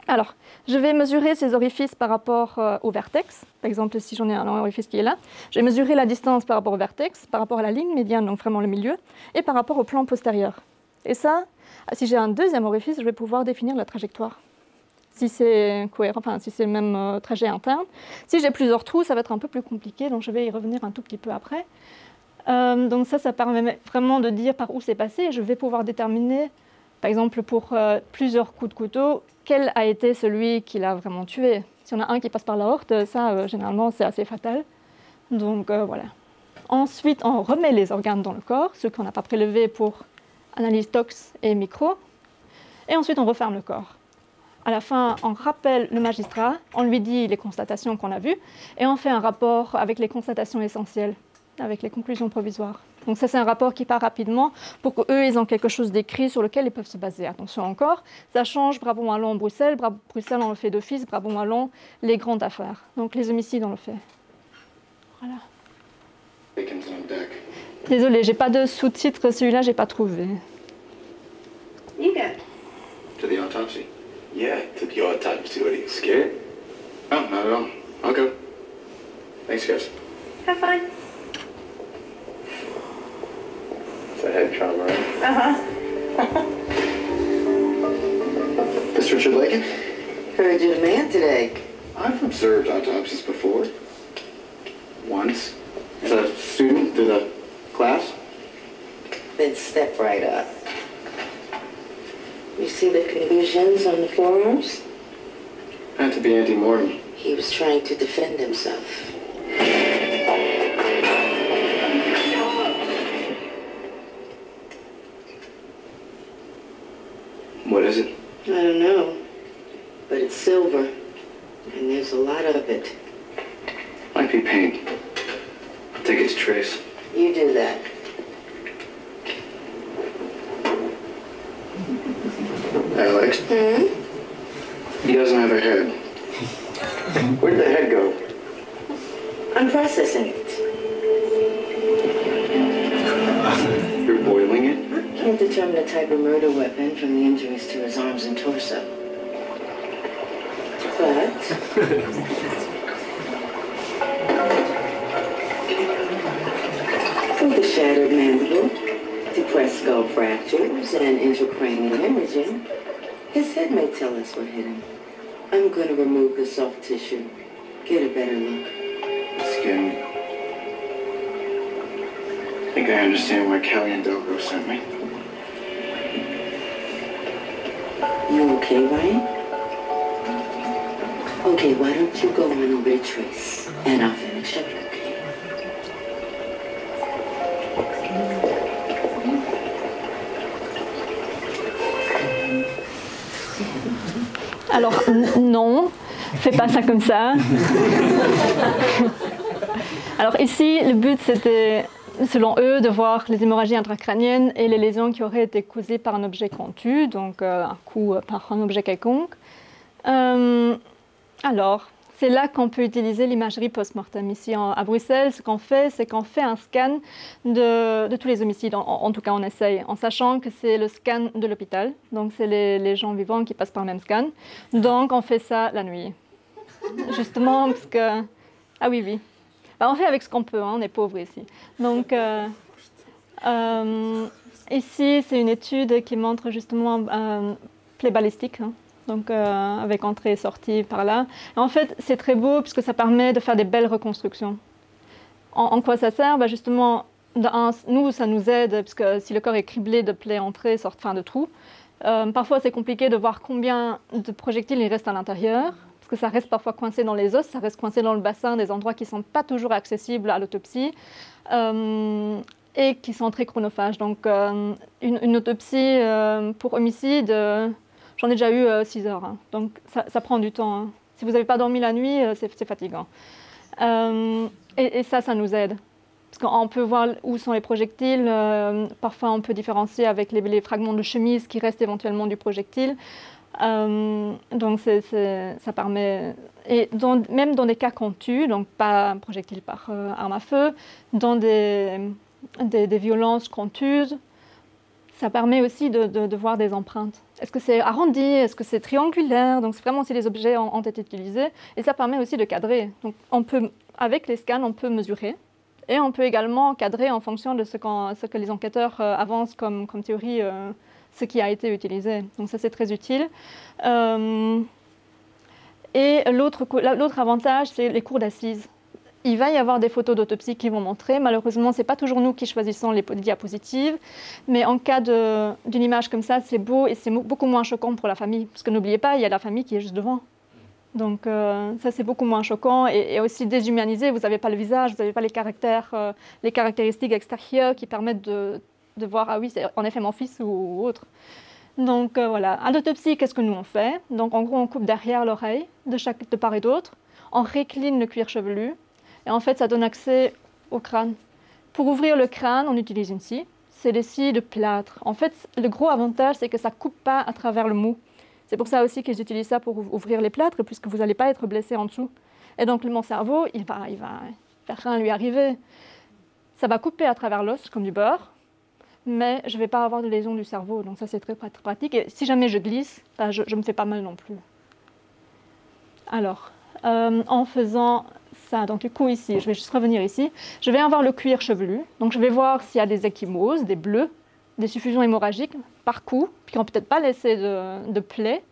Alors, je vais mesurer ces orifices par rapport au vertex. Par exemple, si j'en ai un orifice qui est là, je vais mesurer la distance par rapport au vertex, par rapport à la ligne médiane, donc vraiment le milieu, et par rapport au plan postérieur. Et ça, si j'ai un deuxième orifice, je vais pouvoir définir la trajectoire. Si c'est cohérent, enfin si c'est le même trajet interne. Si j'ai plusieurs trous, ça va être un peu plus compliqué, donc je vais y revenir un tout petit peu après. Donc ça permet vraiment de dire par où c'est passé. Je vais pouvoir déterminer, par exemple pour plusieurs coups de couteau, quel a été celui qui l'a vraiment tué. Si on a un qui passe par l'aorte, ça généralement c'est assez fatal. Donc voilà. Ensuite, on remet les organes dans le corps, ceux qu'on n'a pas prélevés pour analyse tox et micro. Et ensuite, on referme le corps. À la fin, on rappelle le magistrat, on lui dit les constatations qu'on a vues, et on fait un rapport avec les constatations essentielles, avec les conclusions provisoires. Donc ça, c'est un rapport qui part rapidement pour qu'eux, ils ont quelque chose d'écrit sur lequel ils peuvent se baser. Attention encore, ça change Brabant-Wallon, Bruxelles. Bruxelles, on le fait d'office, Brabant-Wallon, les grandes affaires. Donc les homicides, on le fait. Voilà. Désolée, j'ai pas de sous-titres, celui-là, j'ai pas trouvé. You got it. To the autopsy? Yeah, to the autopsy. What, are you scared? Oh, not at all. I'll go. Thanks, guys. Have fun. It's a head trauma, right? Uh-huh. Mr. Richard Lakin? Heard you're the man today. I've observed autopsies before. Once. As a student through the class. Then step right up. You see the contusions on the forearms? Had to be anti-mortem. He was trying to defend himself. What is it? I don't know, but it's silver, and there's a lot of it. Might be paint. I'll take it to Trace. You do that. Alex? Hmm? He doesn't have a head. Where did the head go? I'm processing it. You're boiling it? Can't determine the type of murder weapon from the injuries to his arms and torso. But with the shattered mandible, depressed skull fractures, and intracranial hemorrhaging, his head may tell us what hit him. I'm going to remove the soft tissue, get a better look. Skin. I think I understand why Kelly and Delco sent me. You okay, Ryan? Okay, why don't you go on over to Trace, and I'll finish up, okay? Alors, non, fais pas ça comme ça. Alors ici, le but, c'était, selon eux, de voir les hémorragies intracrâniennes et les lésions qui auraient été causées par un objet contu, donc un coup par un objet quelconque. Alors, c'est là qu'on peut utiliser l'imagerie post-mortem. Ici à Bruxelles, ce qu'on fait, c'est qu'on fait un scan de tous les homicides, en tout cas on essaye, en sachant que c'est le scan de l'hôpital, donc c'est les gens vivants qui passent par le même scan, donc on fait ça la nuit. Justement parce que... Ah oui, oui. Ben, on fait avec ce qu'on peut, hein, on est pauvres ici. Donc ici, c'est une étude qui montre justement plaie balistique, hein. Donc avec entrée et sortie par là. Et en fait, c'est très beau puisque ça permet de faire des belles reconstructions. En quoi ça sert? Ben justement, nous, ça nous aide, puisque si le corps est criblé de plaies entrées, fin de trous, parfois c'est compliqué de voir combien de projectiles il reste à l'intérieur, parce que ça reste parfois coincé dans les os, ça reste coincé dans le bassin, des endroits qui ne sont pas toujours accessibles à l'autopsie, et qui sont très chronophages. Donc une autopsie pour homicide... J'en ai déjà eu 6 heures, hein. Donc ça prend du temps, hein. Si vous n'avez pas dormi la nuit, c'est fatigant. Et ça nous aide. Parce qu'on peut voir où sont les projectiles. Parfois, on peut différencier avec les fragments de chemise qui restent éventuellement du projectile. Donc ça permet... Et même dans des cas qu'on tue, donc pas un projectile par arme à feu, dans des violences qu'on tue, ça permet aussi de voir des empreintes. Est-ce que c'est arrondi? Est-ce que c'est triangulaire? Donc, c'est vraiment si les objets ont été utilisés. Et ça permet aussi de cadrer. Donc, avec les scans, on peut mesurer. Et on peut également cadrer en fonction de ce que les enquêteurs avancent comme théorie, ce qui a été utilisé. Donc, ça, c'est très utile. Et l'autre avantage, c'est les cours d'assises. Il va y avoir des photos d'autopsie qui vont montrer. Malheureusement, ce n'est pas toujours nous qui choisissons les diapositives. Mais en cas d'une image comme ça, c'est beau et c'est beaucoup moins choquant pour la famille. Parce que n'oubliez pas, il y a la famille qui est juste devant. Donc ça, c'est beaucoup moins choquant. Et aussi déshumanisé, vous n'avez pas le visage, vous n'avez pas les caractéristiques extérieures qui permettent de voir, ah oui, c'est en effet mon fils ou autre. Donc voilà. À l'autopsie, qu'est-ce que nous on fait? Donc en gros, on coupe derrière l'oreille, de part et d'autre. On récline le cuir chevelu. Et en fait, ça donne accès au crâne. Pour ouvrir le crâne, on utilise une scie. C'est des scies de plâtre. En fait, le gros avantage, c'est que ça ne coupe pas à travers le mou. C'est pour ça aussi qu'ils utilisent ça pour ouvrir les plâtres, puisque vous n'allez pas être blessé en dessous. Et donc, mon cerveau, il va rien lui arriver. Ça va couper à travers l'os, comme du beurre, mais je ne vais pas avoir de lésion du cerveau. Donc ça, c'est très pratique. Et si jamais je glisse, ben, je ne me fais pas mal non plus. Alors, en faisant... ça, donc du coup ici, je vais juste revenir ici, je vais avoir le cuir chevelu, donc je vais voir s'il y a des ecchymoses, des bleus, des suffusions hémorragiques par coup, qui n'ont peut-être pas laissé de plaies,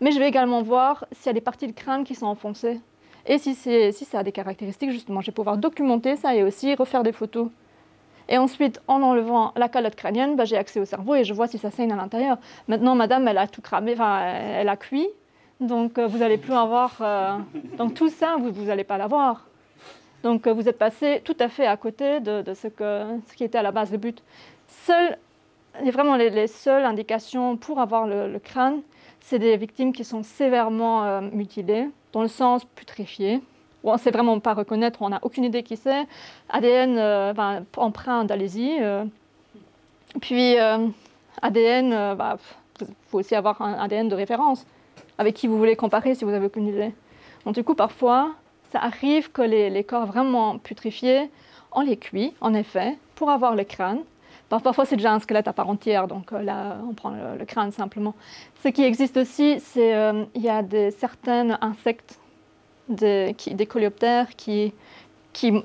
mais je vais également voir s'il y a des parties de crâne qui sont enfoncées. Et si ça a des caractéristiques, justement, je vais pouvoir documenter ça et aussi refaire des photos. Et ensuite, en enlevant la calotte crânienne, ben, j'ai accès au cerveau et je vois si ça saigne à l'intérieur. Maintenant, madame, elle a tout cramé, enfin, elle a cuit. Donc, vous n'allez plus avoir... Donc, tout ça, vous n'allez pas l'avoir. Donc, vous êtes passé tout à fait à côté de ce qui était à la base le but. Vraiment, les seules indications pour avoir le crâne, c'est des victimes qui sont sévèrement mutilées, dans le sens putréfié. On ne sait vraiment pas reconnaître, on n'a aucune idée qui c'est. ADN, empreinte, allez-y. Puis, ADN, il faut aussi avoir un ADN de référence, avec qui vous voulez comparer si vous n'avez aucune idée. Donc du coup, parfois, ça arrive que les corps vraiment putréfiés, on les cuit, en effet, pour avoir le crâne. Parfois, c'est déjà un squelette à part entière, donc là, on prend le crâne simplement. Ce qui existe aussi, c'est il y a certains insectes, des coléoptères, qui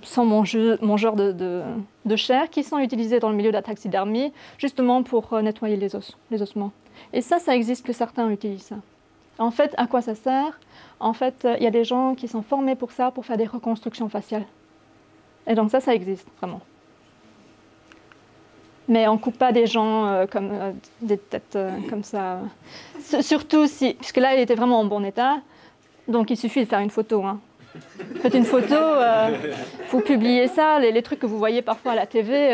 sont mangeurs de chair, qui sont utilisés dans le milieu de la taxidermie, justement pour nettoyer les ossements. Et ça existe que certains utilisent ça. En fait, à quoi ça sert? En fait, il y a des gens qui sont formés pour ça, pour faire des reconstructions faciales. Et donc ça existe, vraiment. Mais on ne coupe pas des gens comme des têtes comme ça. Surtout si... Puisque là, il était vraiment en bon état. Donc, il suffit de faire une photo. Hein. Faites une photo, vous publiez ça. Les trucs que vous voyez parfois à la TV,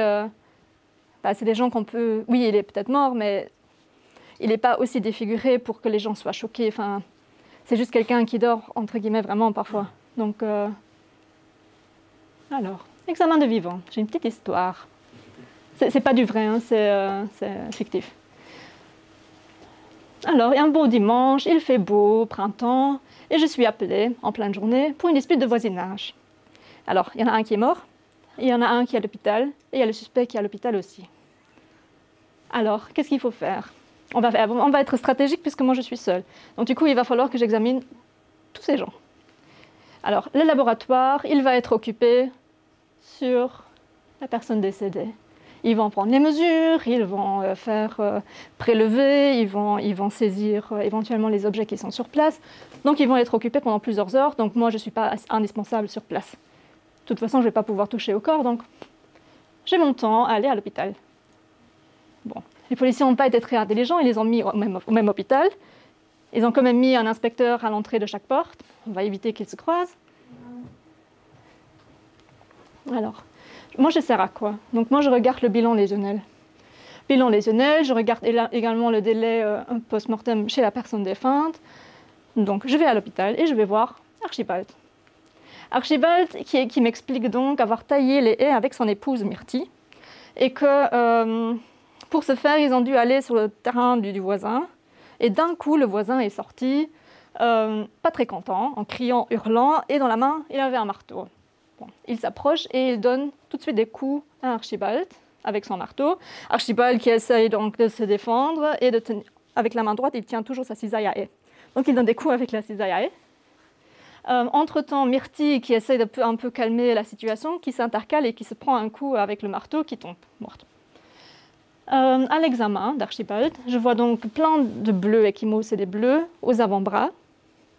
c'est des gens qu'on peut... Oui, il est peut-être mort, mais... il n'est pas aussi défiguré pour que les gens soient choqués. Enfin, c'est juste quelqu'un qui dort, entre guillemets, vraiment, parfois. Donc, alors, examen de vivant. J'ai une petite histoire. C'est pas du vrai, hein, c'est fictif. Alors, il y a un beau dimanche, il fait beau, printemps, et je suis appelée en pleine journée pour une dispute de voisinage. Alors, il y en a un qui est mort, il y en a un qui est à l'hôpital, et il y a le suspect qui est à l'hôpital aussi. Alors, qu'est-ce qu'il faut faire? On va être stratégique puisque moi je suis seule. Donc du coup, il va falloir que j'examine tous ces gens. Alors, le laboratoire, il va être occupé sur la personne décédée. Ils vont prendre les mesures, ils vont faire prélever, ils vont saisir éventuellement les objets qui sont sur place. Donc ils vont être occupés pendant plusieurs heures. Donc moi, je ne suis pas indispensable sur place. De toute façon, je ne vais pas pouvoir toucher au corps, donc j'ai mon temps à aller à l'hôpital. Bon, les policiers n'ont pas été très intelligents, ils les ont mis au même hôpital. Ils ont quand même mis un inspecteur à l'entrée de chaque porte. On va éviter qu'ils se croisent. Alors, moi, je sers à quoi? Donc moi, je regarde le bilan lésionnel. Bilan lésionnel, je regarde également le délai post-mortem chez la personne défunte. Donc, je vais à l'hôpital et je vais voir Archibald. Archibald qui m'explique donc avoir taillé les haies avec son épouse Myrtille et que pour ce faire, ils ont dû aller sur le terrain du voisin. Et d'un coup, le voisin est sorti, pas très content, en criant, hurlant, et dans la main, il avait un marteau. Bon, il s'approche et il donne tout de suite des coups à Archibald avec son marteau. Archibald qui essaye donc de se défendre et avec la main droite, il tient toujours sa cisaille à haie. Donc il donne des coups avec la cisaille à haie. Entre-temps, Myrtille qui essaye de un peu calmer la situation, qui s'intercale et qui se prend un coup avec le marteau, qui tombe morte. À l'examen d'Archibald, je vois donc plein de bleus ecchymoses et des bleus aux avant-bras,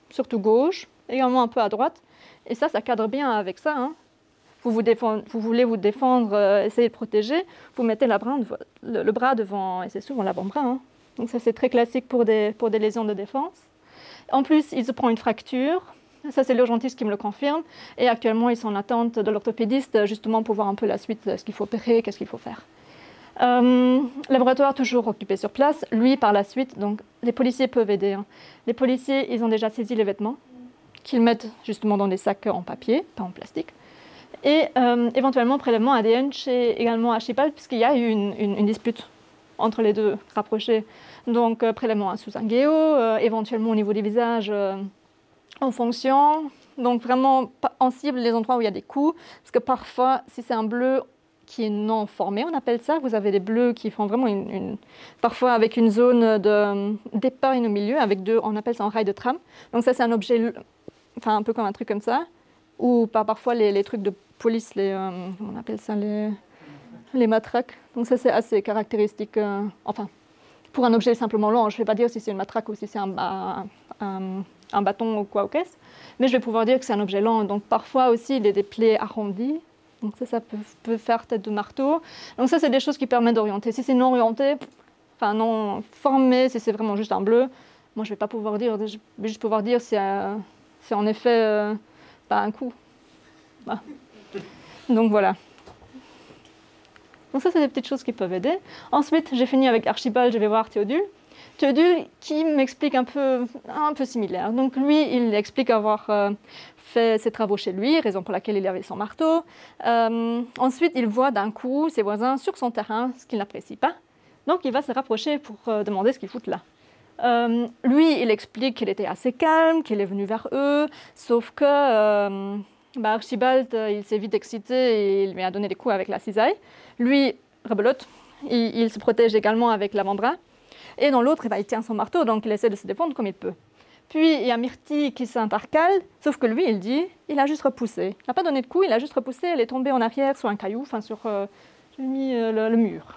surtout gauche, également un peu à droite. Et ça cadre bien avec ça. Hein. Vous voulez vous défendre, essayer de protéger, vous mettez le bras devant, et c'est souvent l'avant-bras. Hein. Donc ça, c'est très classique pour des lésions de défense. En plus, il se prend une fracture. Ça, c'est l'urgentiste qui me le confirme. Et actuellement, ils sont en attente de l'orthopédiste, justement pour voir un peu la suite, ce qu'il faut opérer, qu'est-ce qu'il faut faire. Laboratoire toujours occupé sur place. Lui, par la suite, donc les policiers peuvent aider. Hein. Les policiers, ils ont déjà saisi les vêtements qu'ils mettent justement dans des sacs en papier, pas en plastique. Et éventuellement, prélèvement ADN chez également Archibald, puisqu'il y a eu une dispute entre les deux rapprochés. Donc, prélèvement sous un guéo, éventuellement au niveau des visages en fonction. Donc, vraiment en cible les endroits où il y a des coups. Parce que parfois, si c'est un bleu qui est non formé, on appelle ça. Vous avez des bleus qui font vraiment parfois avec une zone d'épargne au milieu, avec on appelle ça un rail de tram. Donc ça, c'est un objet, enfin un peu comme un truc comme ça. Ou parfois les trucs de police, on appelle ça les matraques. Donc ça, c'est assez caractéristique. Enfin, pour un objet simplement long, je ne vais pas dire si c'est une matraque ou si c'est un bâton ou quoi ou qu'est-ce. Mais je vais pouvoir dire que c'est un objet lent. Donc parfois aussi, il y a des plaies arrondies. Donc ça peut faire tête de marteau. Donc ça, c'est des choses qui permettent d'orienter. Si c'est non orienté, enfin non formé, si c'est vraiment juste un bleu, moi, je ne vais pas pouvoir dire. Je vais juste pouvoir dire c'est en effet pas un coup. Voilà. Donc voilà. Donc ça, c'est des petites choses qui peuvent aider. Ensuite, j'ai fini avec Archibald, je vais voir Théodule. Théodule qui m'explique un peu similaire. Donc lui, il explique avoir fait ses travaux chez lui, raison pour laquelle il avait son marteau. Ensuite, il voit d'un coup ses voisins sur son terrain, ce qu'il n'apprécie pas. Donc il va se rapprocher pour demander ce qu'ils foutent là. Lui, il explique qu'il était assez calme, qu'il est venu vers eux, sauf que Archibald, il s'est vite excité et il lui a donné des coups avec la cisaille. Lui, rebelote, il se protège également avec l'avant-bras. Et dans l'autre, il tient son marteau, donc il essaie de se défendre comme il peut. Puis il y a Myrtille qui s'intercale, sauf que lui, il dit, il a juste repoussé. Il n'a pas donné de coup, il a juste repoussé, elle est tombée en arrière sur un caillou, enfin sur j'ai mis le mur.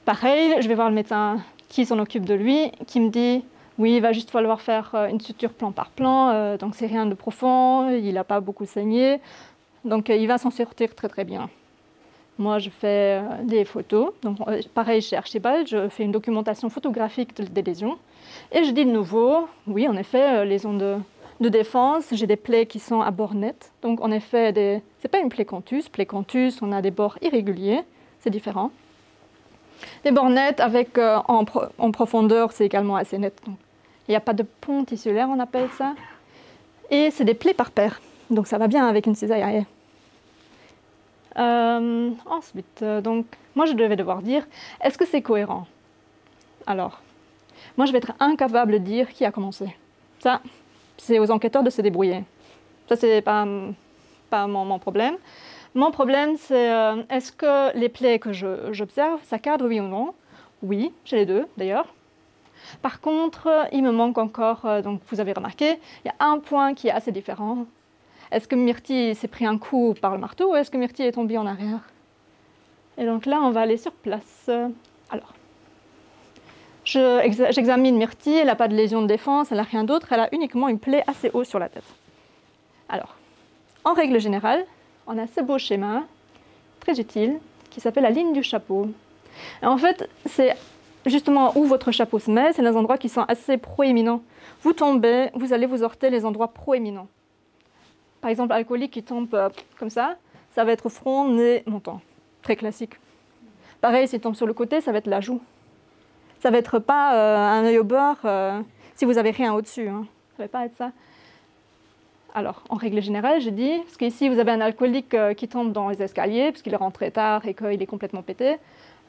Pareil, je vais voir le médecin qui s'en occupe de lui, qui me dit, oui, il va juste falloir faire une suture plan par plan, donc c'est rien de profond, il n'a pas beaucoup saigné, donc il va s'en sortir très très bien. Moi, je fais des photos. Donc, pareil chez Archibald, je fais une documentation photographique des lésions. Et je dis de nouveau, oui, en effet, lésions de défense, j'ai des plaies qui sont à bords nets. Donc, en effet, ce n'est pas une plaie contus. Plaie contus, on a des bords irréguliers, c'est différent. Des bords nets avec en profondeur, c'est également assez net. Donc, il n'y a pas de pont tissulaire, on appelle ça. Et c'est des plaies par paire. Donc, ça va bien avec une cisaille à haie. Ensuite, donc, moi je devais devoir dire, est-ce que c'est cohérent? Alors, moi je vais être incapable de dire qui a commencé. Ça, c'est aux enquêteurs de se débrouiller. Ça, c'est pas mon problème. Mon problème, c'est est-ce que les plaies que j'observe, ça cadre oui ou non? Oui, j'ai les deux d'ailleurs. Par contre, il me manque encore, donc vous avez remarqué, il y a un point qui est assez différent. Est-ce que Myrtille s'est pris un coup par le marteau ou est-ce que Myrtille est tombée en arrière? Et donc là, on va aller sur place. Alors, j'examine Myrtille, elle n'a pas de lésion de défense, elle n'a rien d'autre, elle a uniquement une plaie assez haut sur la tête. Alors, en règle générale, on a ce beau schéma, très utile, qui s'appelle la ligne du chapeau. Et en fait, c'est justement où votre chapeau se met, c'est les endroits qui sont assez proéminents. Vous tombez, vous allez vous heurter les endroits proéminents. Par exemple, alcoolique qui tombe comme ça va être front, nez, menton. Très classique. Pareil, s'il tombe sur le côté, ça va être la joue. Ça va être pas un œil au beurre si vous n'avez rien au-dessus. Hein. Ça ne va pas être ça. Alors, en règle générale, je dis, parce qu'ici, vous avez un alcoolique qui tombe dans les escaliers, parce qu'il est rentré tard et qu'il est complètement pété,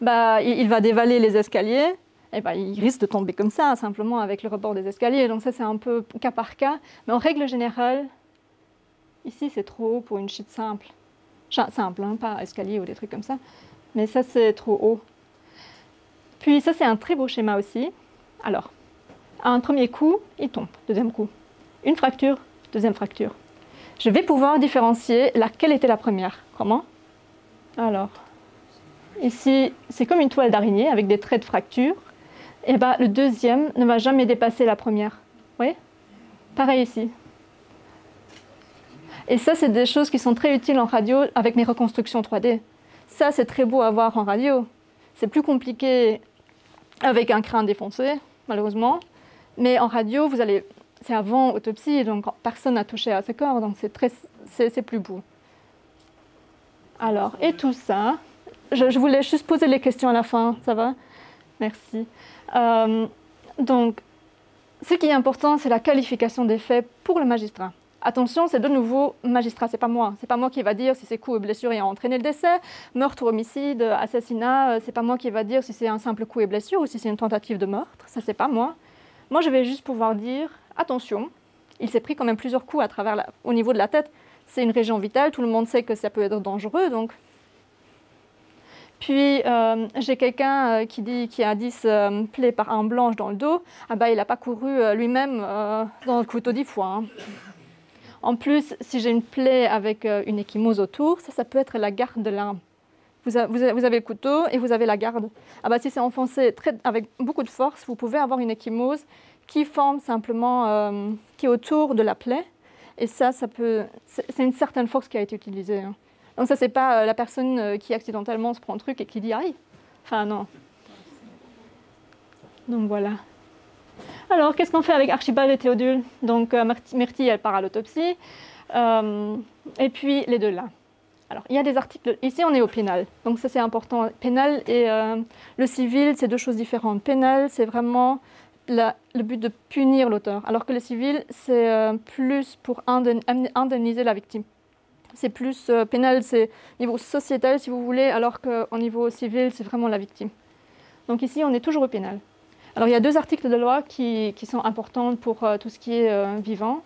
bah, il va dévaler les escaliers, et bah, il risque de tomber comme ça, simplement avec le rebord des escaliers. Donc ça, c'est un peu cas par cas. Mais en règle générale, ici, c'est trop haut pour une chute simple. Simple, hein, pas escalier ou des trucs comme ça. Mais ça, c'est trop haut. Puis ça, c'est un très beau schéma aussi. Alors, à un premier coup, il tombe. Deuxième coup. Une fracture, deuxième fracture. Je vais pouvoir différencier laquelle était la première. Comment? Alors, ici, c'est comme une toile d'araignée avec des traits de fracture. Et ben, le deuxième ne va jamais dépasser la première. Vous voyez? Pareil ici. Et ça, c'est des choses qui sont très utiles en radio avec mes reconstructions 3D. Ça, c'est très beau à voir en radio. C'est plus compliqué avec un crâne défoncé, malheureusement. Mais en radio, c'est avant autopsie, donc personne n'a touché à ce corps, donc c'est plus beau. Alors, et tout ça, je voulais juste poser les questions à la fin, ça va? Merci. Donc, ce qui est important, c'est la qualification des faits pour le magistrat. Attention, c'est de nouveau magistrat, c'est pas moi. C'est pas moi qui va dire si c'est coup et blessure ayant entraîné le décès, meurtre ou homicide, assassinat, c'est pas moi qui va dire si c'est un simple coup et blessure ou si c'est une tentative de meurtre, ça c'est pas moi. Moi je vais juste pouvoir dire, attention, il s'est pris quand même plusieurs coups au niveau de la tête, c'est une région vitale, tout le monde sait que ça peut être dangereux, donc. Puis j'ai quelqu'un qui a 10 plaies par arme blanche dans le dos, ah bah il n'a pas couru lui-même dans le couteau 10 fois. Hein. En plus, si j'ai une plaie avec une ecchymose autour, ça peut être la garde de l'arme. Vous avez le couteau et vous avez la garde. Ah bah, si c'est enfoncé avec beaucoup de force, vous pouvez avoir une ecchymose qui forme simplement, qui est autour de la plaie. Et ça c'est une certaine force qui a été utilisée. Hein. Donc ça, c'est pas la personne qui accidentellement se prend un truc et qui dit « aïe ». Enfin, non. Donc voilà. Alors, qu'est-ce qu'on fait avec Archibald et Théodule? Donc, Myrtille, elle part à l'autopsie. Et puis, les deux là. Alors, il y a des articles... Ici, on est au pénal. Donc, ça, c'est important. Pénal et le civil, c'est deux choses différentes. Pénal, c'est vraiment le but de punir l'auteur. Alors que le civil, c'est plus pour indemniser la victime. C'est plus... pénal, c'est niveau sociétal, si vous voulez, alors qu'au niveau civil, c'est vraiment la victime. Donc, ici, on est toujours au pénal. Alors, il y a deux articles de loi qui sont importants pour tout ce qui est vivant.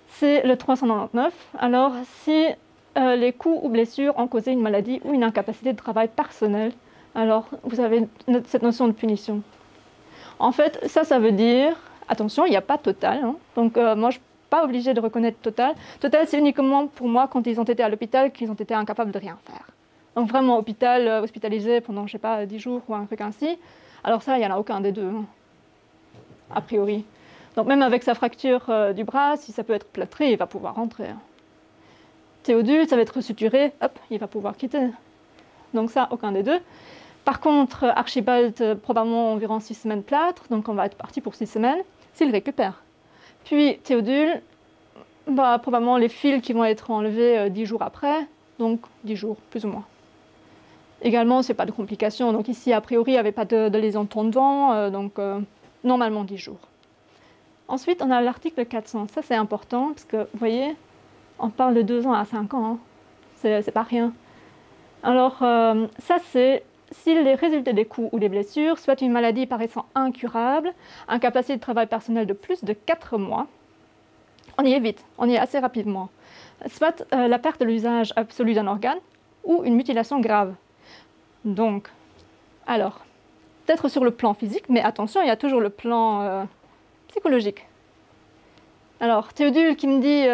C'est le 399. Alors, si les coups ou blessures ont causé une maladie ou une incapacité de travail personnelle, alors vous avez cette notion de punition. En fait, ça veut dire, attention, il n'y a pas total. Hein. Donc, moi, je ne suis pas obligée de reconnaître total. Total, c'est uniquement pour moi quand ils ont été à l'hôpital qu'ils ont été incapables de rien faire. Donc, vraiment, hospitalisé pendant, je ne sais pas, 10 jours ou un truc ainsi. Alors ça, il n'y en a aucun des deux, hein, a priori. Donc même avec sa fracture du bras, si ça peut être plâtré, il va pouvoir rentrer. Hein. Théodule, ça va être suturé, hop, il va pouvoir quitter. Donc ça, aucun des deux. Par contre, Archibald, probablement environ 6 semaines plâtre, donc on va être parti pour 6 semaines, s'il récupère. Puis Théodule, bah, probablement les fils qui vont être enlevés 10 jours après, donc 10 jours, plus ou moins. Également, ce n'est pas de complications. Donc ici, a priori, il n'y avait pas de lésion tendon, donc normalement 10 jours. Ensuite, on a l'article 400. Ça, c'est important, parce que, vous voyez, on parle de 2 ans à 5 ans. Hein. C'est pas rien. Alors, ça, c'est s'il est résulté des coups ou des blessures, soit une maladie paraissant incurable, incapacité de travail personnel de plus de 4 mois, on y est vite, on y est assez rapidement, soit la perte de l'usage absolu d'un organe ou une mutilation grave. Donc, alors, peut-être sur le plan physique, mais attention, il y a toujours le plan psychologique. Alors, Théodule qui me dit,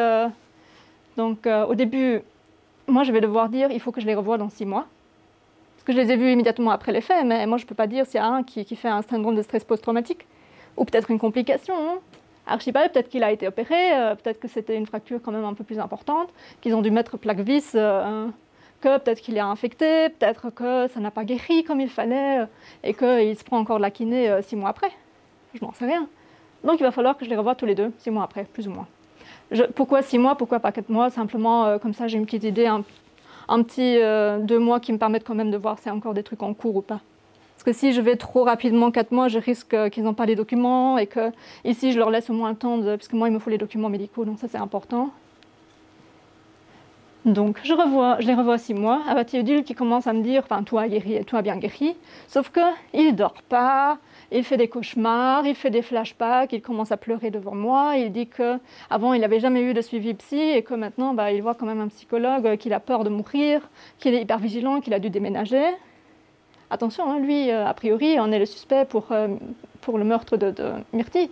au début, moi je vais devoir dire, il faut que je les revoie dans 6 mois. Parce que je les ai vus immédiatement après les faits, mais moi je ne peux pas dire s'il y a un qui fait un syndrome de stress post-traumatique, ou peut-être une complication. Hein. Archibald, peut-être qu'il a été opéré, peut-être que c'était une fracture quand même un peu plus importante, qu'ils ont dû mettre plaque-vis, que peut-être qu'il est infecté, peut-être que ça n'a pas guéri comme il fallait, et qu'il se prend encore de la kiné 6 mois après. Je n'en sais rien. Donc il va falloir que je les revoie tous les deux, 6 mois après, plus ou moins. Pourquoi 6 mois, pourquoi pas 4 mois? Simplement, comme ça j'ai une petite idée, un petit 2 mois qui me permettent quand même de voir s'il y a encore des trucs en cours ou pas. Parce que si je vais trop rapidement 4 mois, je risque qu'ils n'ont pas les documents et que ici je leur laisse au moins le temps, parce que moi il me faut les documents médicaux, donc ça c'est important. Donc je les revois 6 mois. Ah bah, Théodule qui commence à me dire, enfin tout a guéri, tout a bien guéri, sauf qu'il ne dort pas, il fait des cauchemars, il fait des flashbacks, il commence à pleurer devant moi, il dit qu'avant il n'avait jamais eu de suivi psy et que maintenant il voit quand même un psychologue, qu'il a peur de mourir, qu'il est hyper vigilant, qu'il a dû déménager. Attention, hein, lui, a priori, on est le suspect pour le meurtre de Myrtille,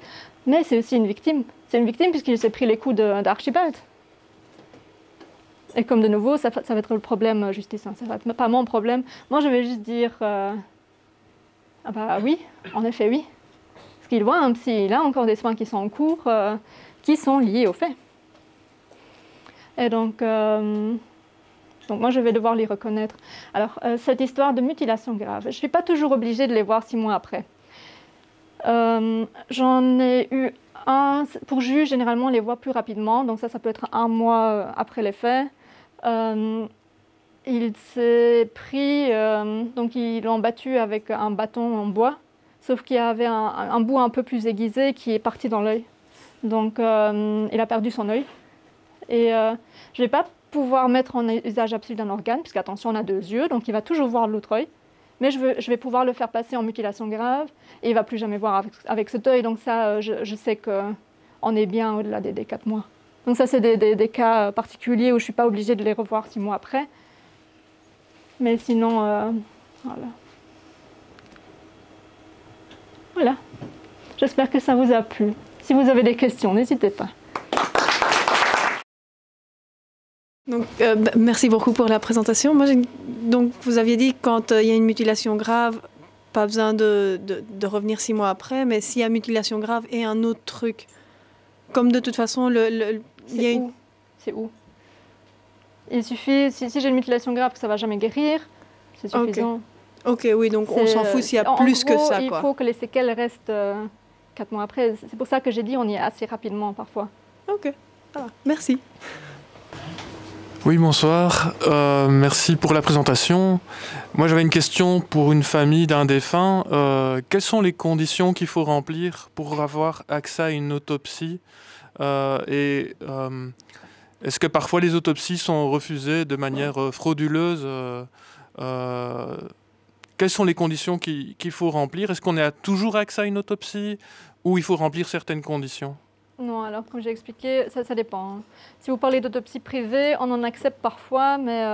mais c'est aussi une victime. C'est une victime puisqu'il s'est pris les coups d'Archibald. Et comme de nouveau, ça va être le problème justice, hein, ça va être pas mon problème. Moi, je vais juste dire, ah bah oui, en effet oui. Parce qu'il voit un psy, il a encore des soins qui sont en cours, qui sont liés aux faits. Et donc moi, je vais devoir les reconnaître. Alors, cette histoire de mutilation grave, je ne suis pas toujours obligée de les voir 6 mois après. J'en ai eu un, pour juge, généralement, on les voit plus rapidement, donc ça peut être 1 mois après les faits. Il s'est pris, donc ils l'ont battu avec un bâton en bois, sauf qu'il y avait un bout un peu plus aiguisé qui est parti dans l'œil. Donc il a perdu son œil. Et je ne vais pas pouvoir mettre en usage absolu d'un organe, puisque attention, on a 2 yeux, donc il va toujours voir l'autre œil. Mais je vais pouvoir le faire passer en mutilation grave, et il ne va plus jamais voir avec cet œil. Donc ça, je sais qu'on est bien au-delà des 4 mois. Donc ça, c'est des cas particuliers où je ne suis pas obligée de les revoir 6 mois après. Mais sinon, voilà. Voilà. J'espère que ça vous a plu. Si vous avez des questions, n'hésitez pas. Donc, merci beaucoup pour la présentation. Donc, vous aviez dit que quand il y a une mutilation grave, pas besoin de revenir 6 mois après, mais s'il y a mutilation grave et un autre truc, comme de toute façon, C'est où? Il suffit, si j'ai une mutilation grave, que ça ne va jamais guérir, c'est suffisant. Ok, oui, donc on s'en fout s'il y a plus que ça, quoi. Il faut que les séquelles restent 4 mois après. C'est pour ça que j'ai dit on y est assez rapidement parfois. Ok, ça va. Merci. Oui, bonsoir. Merci pour la présentation. Moi, j'avais une question pour une famille d'un défunt. Quelles sont les conditions qu'il faut remplir pour avoir accès à une autopsie est-ce que parfois les autopsies sont refusées de manière frauduleuse Quelles sont les conditions qu'il faut remplir? Est-ce qu'on a toujours accès à une autopsie ou il faut remplir certaines conditions? Non, alors comme j'ai expliqué, ça dépend. Hein. Si vous parlez d'autopsie privée, on en accepte parfois, mais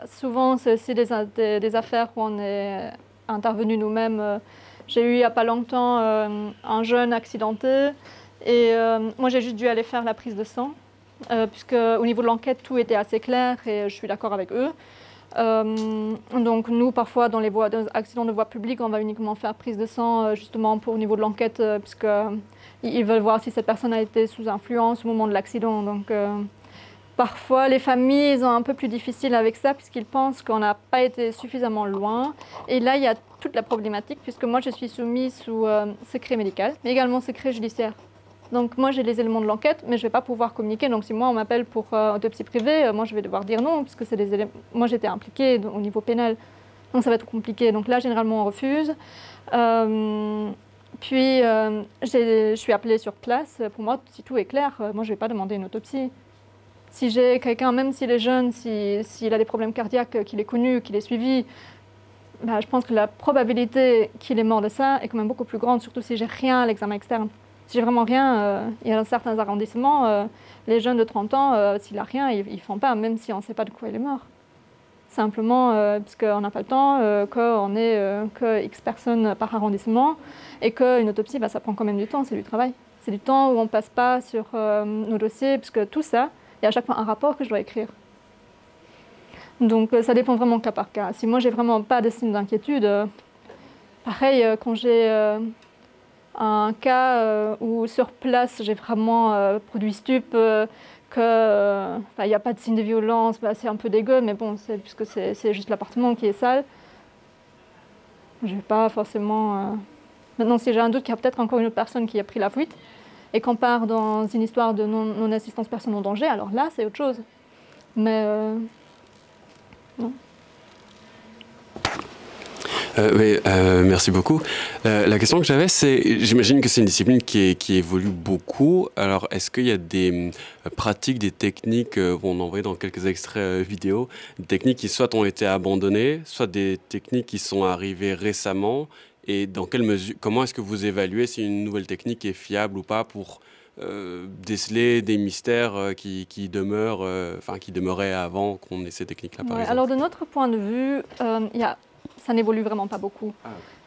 souvent c'est aussi des affaires où on est intervenu nous-mêmes. J'ai eu il n'y a pas longtemps un jeune accidenté et moi j'ai juste dû aller faire la prise de sang. Puisque au niveau de l'enquête, tout était assez clair et je suis d'accord avec eux. Donc nous, parfois, dans les accidents de voie publique, on va uniquement faire prise de sang justement au niveau de l'enquête, puisqu'ils veulent voir si cette personne a été sous influence au moment de l'accident. Donc parfois, les familles ils ont un peu plus difficile avec ça, puisqu'ils pensent qu'on n'a pas été suffisamment loin. Et là, il y a toute la problématique, puisque moi, je suis soumise sous secret médical, mais également secret judiciaire. Donc moi j'ai les éléments de l'enquête, mais je ne vais pas pouvoir communiquer. Donc si moi on m'appelle pour autopsie privée, moi je vais devoir dire non, puisque c'est des éléments. Moi j'étais impliquée au niveau pénal, donc ça va être compliqué. Donc là généralement on refuse. Puis je suis appelée sur place. Pour moi, si tout est clair, moi je ne vais pas demander une autopsie. Si j'ai quelqu'un, même s'il est jeune, s'il a des problèmes cardiaques, qu'il est connu, qu'il est suivi, je pense que la probabilité qu'il est mort de ça est quand même beaucoup plus grande, surtout si j'ai rien à l'examen externe. Si j'ai vraiment rien, il y a certains arrondissements, les jeunes de 30 ans, s'il n'a rien, ils ne font pas, même si on ne sait pas de quoi il est mort. Simplement parce qu'on n'a pas le temps, qu'on est que X personnes par arrondissement, et qu'une autopsie, ça prend quand même du temps, c'est du travail. C'est du temps où on ne passe pas sur nos dossiers, parce que tout ça, il y a à chaque fois un rapport que je dois écrire. Donc ça dépend vraiment cas par cas. Si moi j'ai vraiment pas de signe d'inquiétude, pareil quand j'ai un cas où sur place j'ai vraiment produit stup, qu'il n'y a pas de signe de violence, c'est un peu dégueu, mais bon, puisque c'est juste l'appartement qui est sale, je vais pas forcément... Maintenant, si j'ai un doute qu'il y a peut-être encore une autre personne qui a pris la fuite, et qu'on part dans une histoire de non-assistance personne en danger, alors là, c'est autre chose. Mais non. Merci beaucoup. La question que j'avais, c'est, j'imagine que c'est une discipline qui évolue beaucoup. Alors, est-ce qu'il y a des pratiques, des techniques, on en voit dans quelques extraits vidéo, des techniques qui soit ont été abandonnées, soit des techniques qui sont arrivées récemment, et dans quelle mesure, comment est-ce que vous évaluez si une nouvelle technique est fiable ou pas pour déceler des mystères qui demeurent, qui demeuraient avant qu'on ait ces techniques-là, par exemple? Alors, de notre point de vue, ça n'évolue vraiment pas beaucoup.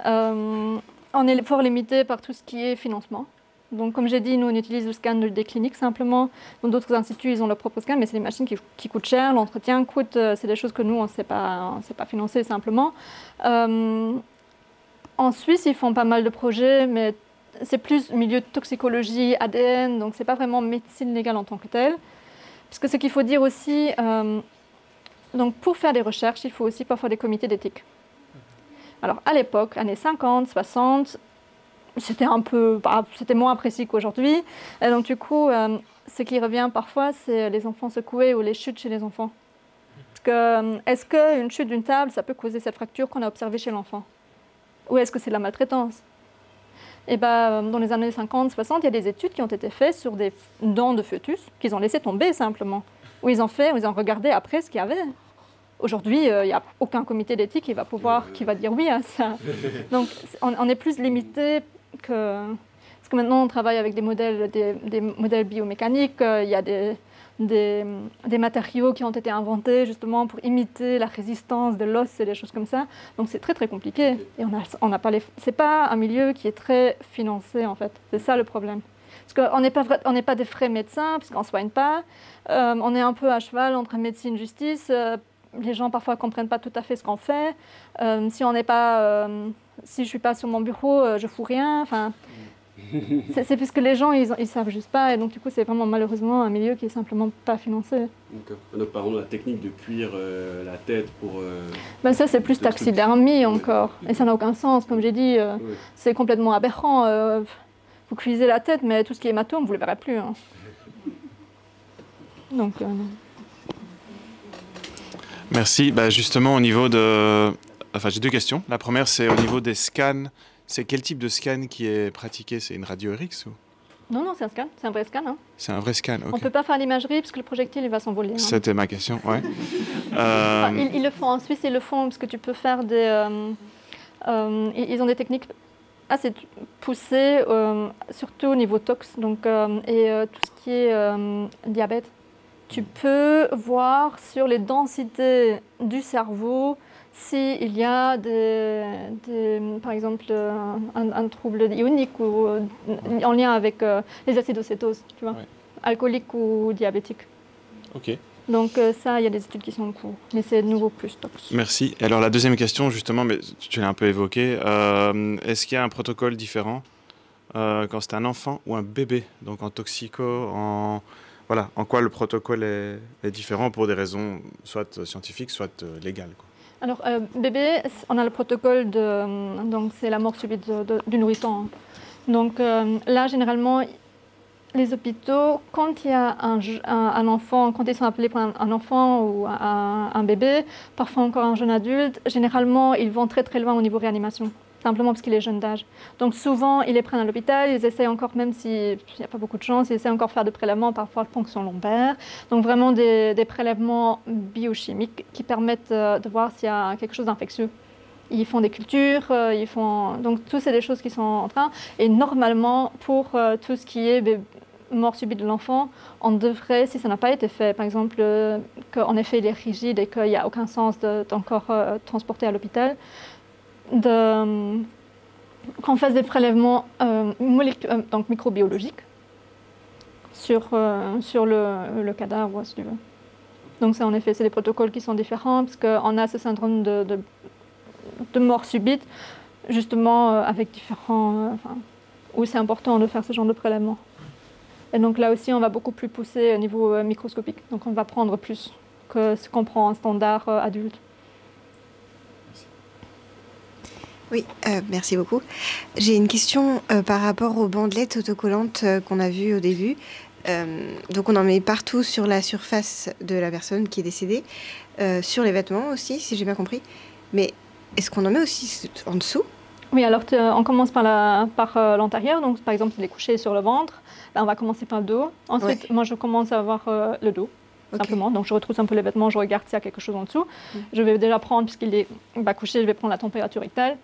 On est fort limité par tout ce qui est financement. Donc, comme j'ai dit, nous, on utilise le scan des cliniques simplement. Dans d'autres instituts, ils ont leur propre scan, mais c'est des machines qui coûtent cher. L'entretien coûte, c'est des choses que nous, on ne sait pas financer simplement. En Suisse, ils font pas mal de projets, mais c'est plus milieu de toxicologie, ADN, donc c'est pas vraiment médecine légale en tant que telle. Parce que ce qu'il faut dire aussi, donc pour faire des recherches, il faut aussi parfois des comités d'éthique. Alors à l'époque, années 50, 60, c'était c'était moins précis qu'aujourd'hui. Et donc du coup, ce qui revient parfois, c'est les enfants secoués ou les chutes chez les enfants. Parce que, est-ce qu'une chute d'une table, ça peut causer cette fracture qu'on a observée chez l'enfant? Ou est-ce que c'est de la maltraitance? Et dans les années 50, 60, il y a des études qui ont été faites sur des dents de fœtus qu'ils ont laissé tomber simplement. Où ils ont regardé après ce qu'il y avait. Aujourd'hui, il n'y a aucun comité d'éthique qui va dire oui à ça. Donc, on est plus limité que... Parce que maintenant, on travaille avec des modèles biomécaniques. Il y a des matériaux qui ont été inventés justement pour imiter la résistance de l'os et des choses comme ça. Donc, c'est très, très compliqué. Et c'est pas un milieu qui est très financé, en fait. C'est ça le problème. Parce qu'on n'est pas des vrais médecins, puisqu'on ne soigne pas. On est un peu à cheval entre médecine et justice. Les gens parfois ne comprennent pas tout à fait ce qu'on fait. Si je ne suis pas sur mon bureau, je ne fous rien. Enfin, c'est puisque les gens, ils ne savent juste pas. Et donc, du coup, c'est vraiment malheureusement un milieu qui n'est simplement pas financé. Donc, par exemple, la technique de cuire la tête pour... ça, c'est plus taxidermie encore. Et ça n'a aucun sens. Comme j'ai dit, c'est complètement aberrant. Vous cuisez la tête, mais tout ce qui est hématome, vous ne le verrez plus. Hein. Donc... Merci. Justement, au niveau de... j'ai deux questions. La première, c'est au niveau des scans. C'est quel type de scan qui est pratiqué? C'est une radio RX ou... Non, c'est un scan. C'est un vrai scan. Hein. C'est un vrai scan, ok. On ne peut pas faire l'imagerie parce que le projectile, il va s'envoler. Hein. C'était ma question, ouais. Ils le font en Suisse, ils le font parce que tu peux faire des... ils ont des techniques assez poussées, surtout au niveau tox. Donc, tout ce qui est diabète. Tu peux voir sur les densités du cerveau s'il y a par exemple un trouble ionique ou en lien avec les acidocétoses, tu vois, alcoolique ou diabétique. Ok. Donc ça, il y a des études qui sont en cours, mais c'est de nouveau plus tox. Merci. Et alors la deuxième question, justement, mais tu l'as un peu évoqué, est-ce qu'il y a un protocole différent quand c'est un enfant ou un bébé, donc en toxico, Voilà, en quoi le protocole est différent pour des raisons soit scientifiques, soit légales, quoi. Alors, bébé, on a le protocole donc c'est la mort subite du nourrisson. Donc là, généralement, les hôpitaux, quand il y a un enfant, quand ils sont appelés pour un enfant ou un bébé, parfois encore un jeune adulte, généralement, ils vont très très loin au niveau réanimation. Simplement parce qu'il est jeune d'âge. Donc souvent, ils les prennent à l'hôpital, ils essayent encore, même s'il n'y a pas beaucoup de chance, ils essayent encore de faire des prélèvements, parfois de ponction lombaire. Donc vraiment des prélèvements biochimiques qui permettent de voir s'il y a quelque chose d'infectieux. ils font des cultures, donc tout c'est des choses qui sont en train. Et normalement, pour tout ce qui est mort subite de l'enfant, on devrait, si ça n'a pas été fait, par exemple, qu'en effet il est rigide et qu'il n'y a aucun sens d'encore transporter à l'hôpital, qu'on fasse des prélèvements donc microbiologiques sur le cadavre, si tu veux. Donc ça, en effet, c'est des protocoles qui sont différents parce qu'on a ce syndrome de mort subite, justement avec différents... où c'est important de faire ce genre de prélèvement. Et donc là aussi, on va beaucoup plus pousser au niveau microscopique. Donc on va prendre plus que ce qu'on prend en standard adulte. Oui, merci beaucoup. J'ai une question par rapport aux bandelettes autocollantes qu'on a vues au début. Donc on en met partout sur la surface de la personne qui est décédée, sur les vêtements aussi, si j'ai bien compris. Mais est-ce qu'on en met aussi en dessous? Oui, alors on commence par l'antérieur. Donc par exemple, s'il est couché sur le ventre, là, on va commencer par le dos. Ensuite, moi je commence à voir le dos. Simplement. Donc je retrousse un peu les vêtements, je regarde s'il y a quelque chose en dessous. Je vais déjà prendre, puisqu'il est couché, je vais prendre la température rectale.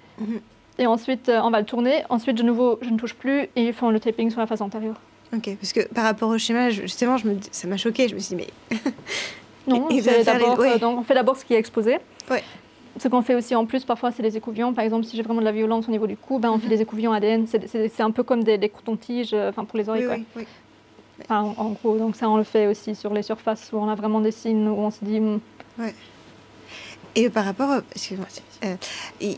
Et ensuite, on va le tourner. Ensuite, de nouveau, je ne touche plus et ils font le taping sur la face antérieure. Ok, parce que par rapport au schéma, justement, ça m'a choquée. Je me suis dit, mais... Non, on fait d'abord ce qui est exposé. Ouais. Ce qu'on fait aussi en plus, parfois, c'est les écouvillons. Par exemple, si j'ai vraiment de la violence au niveau du cou, on fait des écouvillons ADN. C'est un peu comme des cotons-tiges pour les oreilles. Oui. Enfin, en gros, donc ça on le fait aussi sur les surfaces où on a vraiment des signes où on se dit... Ouais. Et par rapport... Excuse-moi.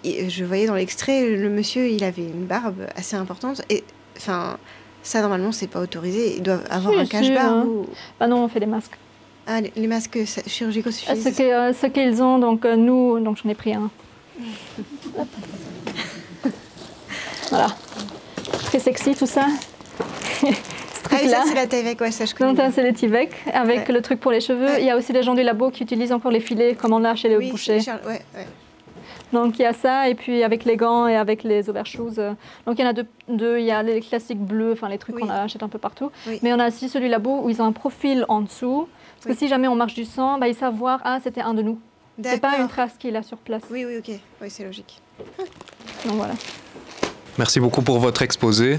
Je voyais dans l'extrait, le monsieur, il avait une barbe assez importante. Et enfin, ça normalement, c'est pas autorisé. Ils doivent avoir un cache-barbe ou... Non, on fait des masques. Ah, les masques chirurgicaux suffisent. Ce qu'ils ont, donc nous... Donc j'en ai pris un. Voilà. Très sexy tout ça. Ah oui, ça c'est la Tyvek, ouais, ça je connais. Donc ça c'est les Tyvek avec le truc pour les cheveux. Il y a aussi des gens du labo qui utilisent encore les filets comme on a chez les bouchers. Donc il y a ça et puis avec les gants et avec les overshoes. Donc il y en a deux, il y a les classiques bleus, enfin les trucs qu'on achète un peu partout. Mais on a aussi celui labo où ils ont un profil en dessous. Parce que si jamais on marche du sang, ils savent voir, c'était un de nous. C'est pas une trace qu'il a sur place. Oui, ok. Oui, c'est logique. Donc voilà. Merci beaucoup pour votre exposé.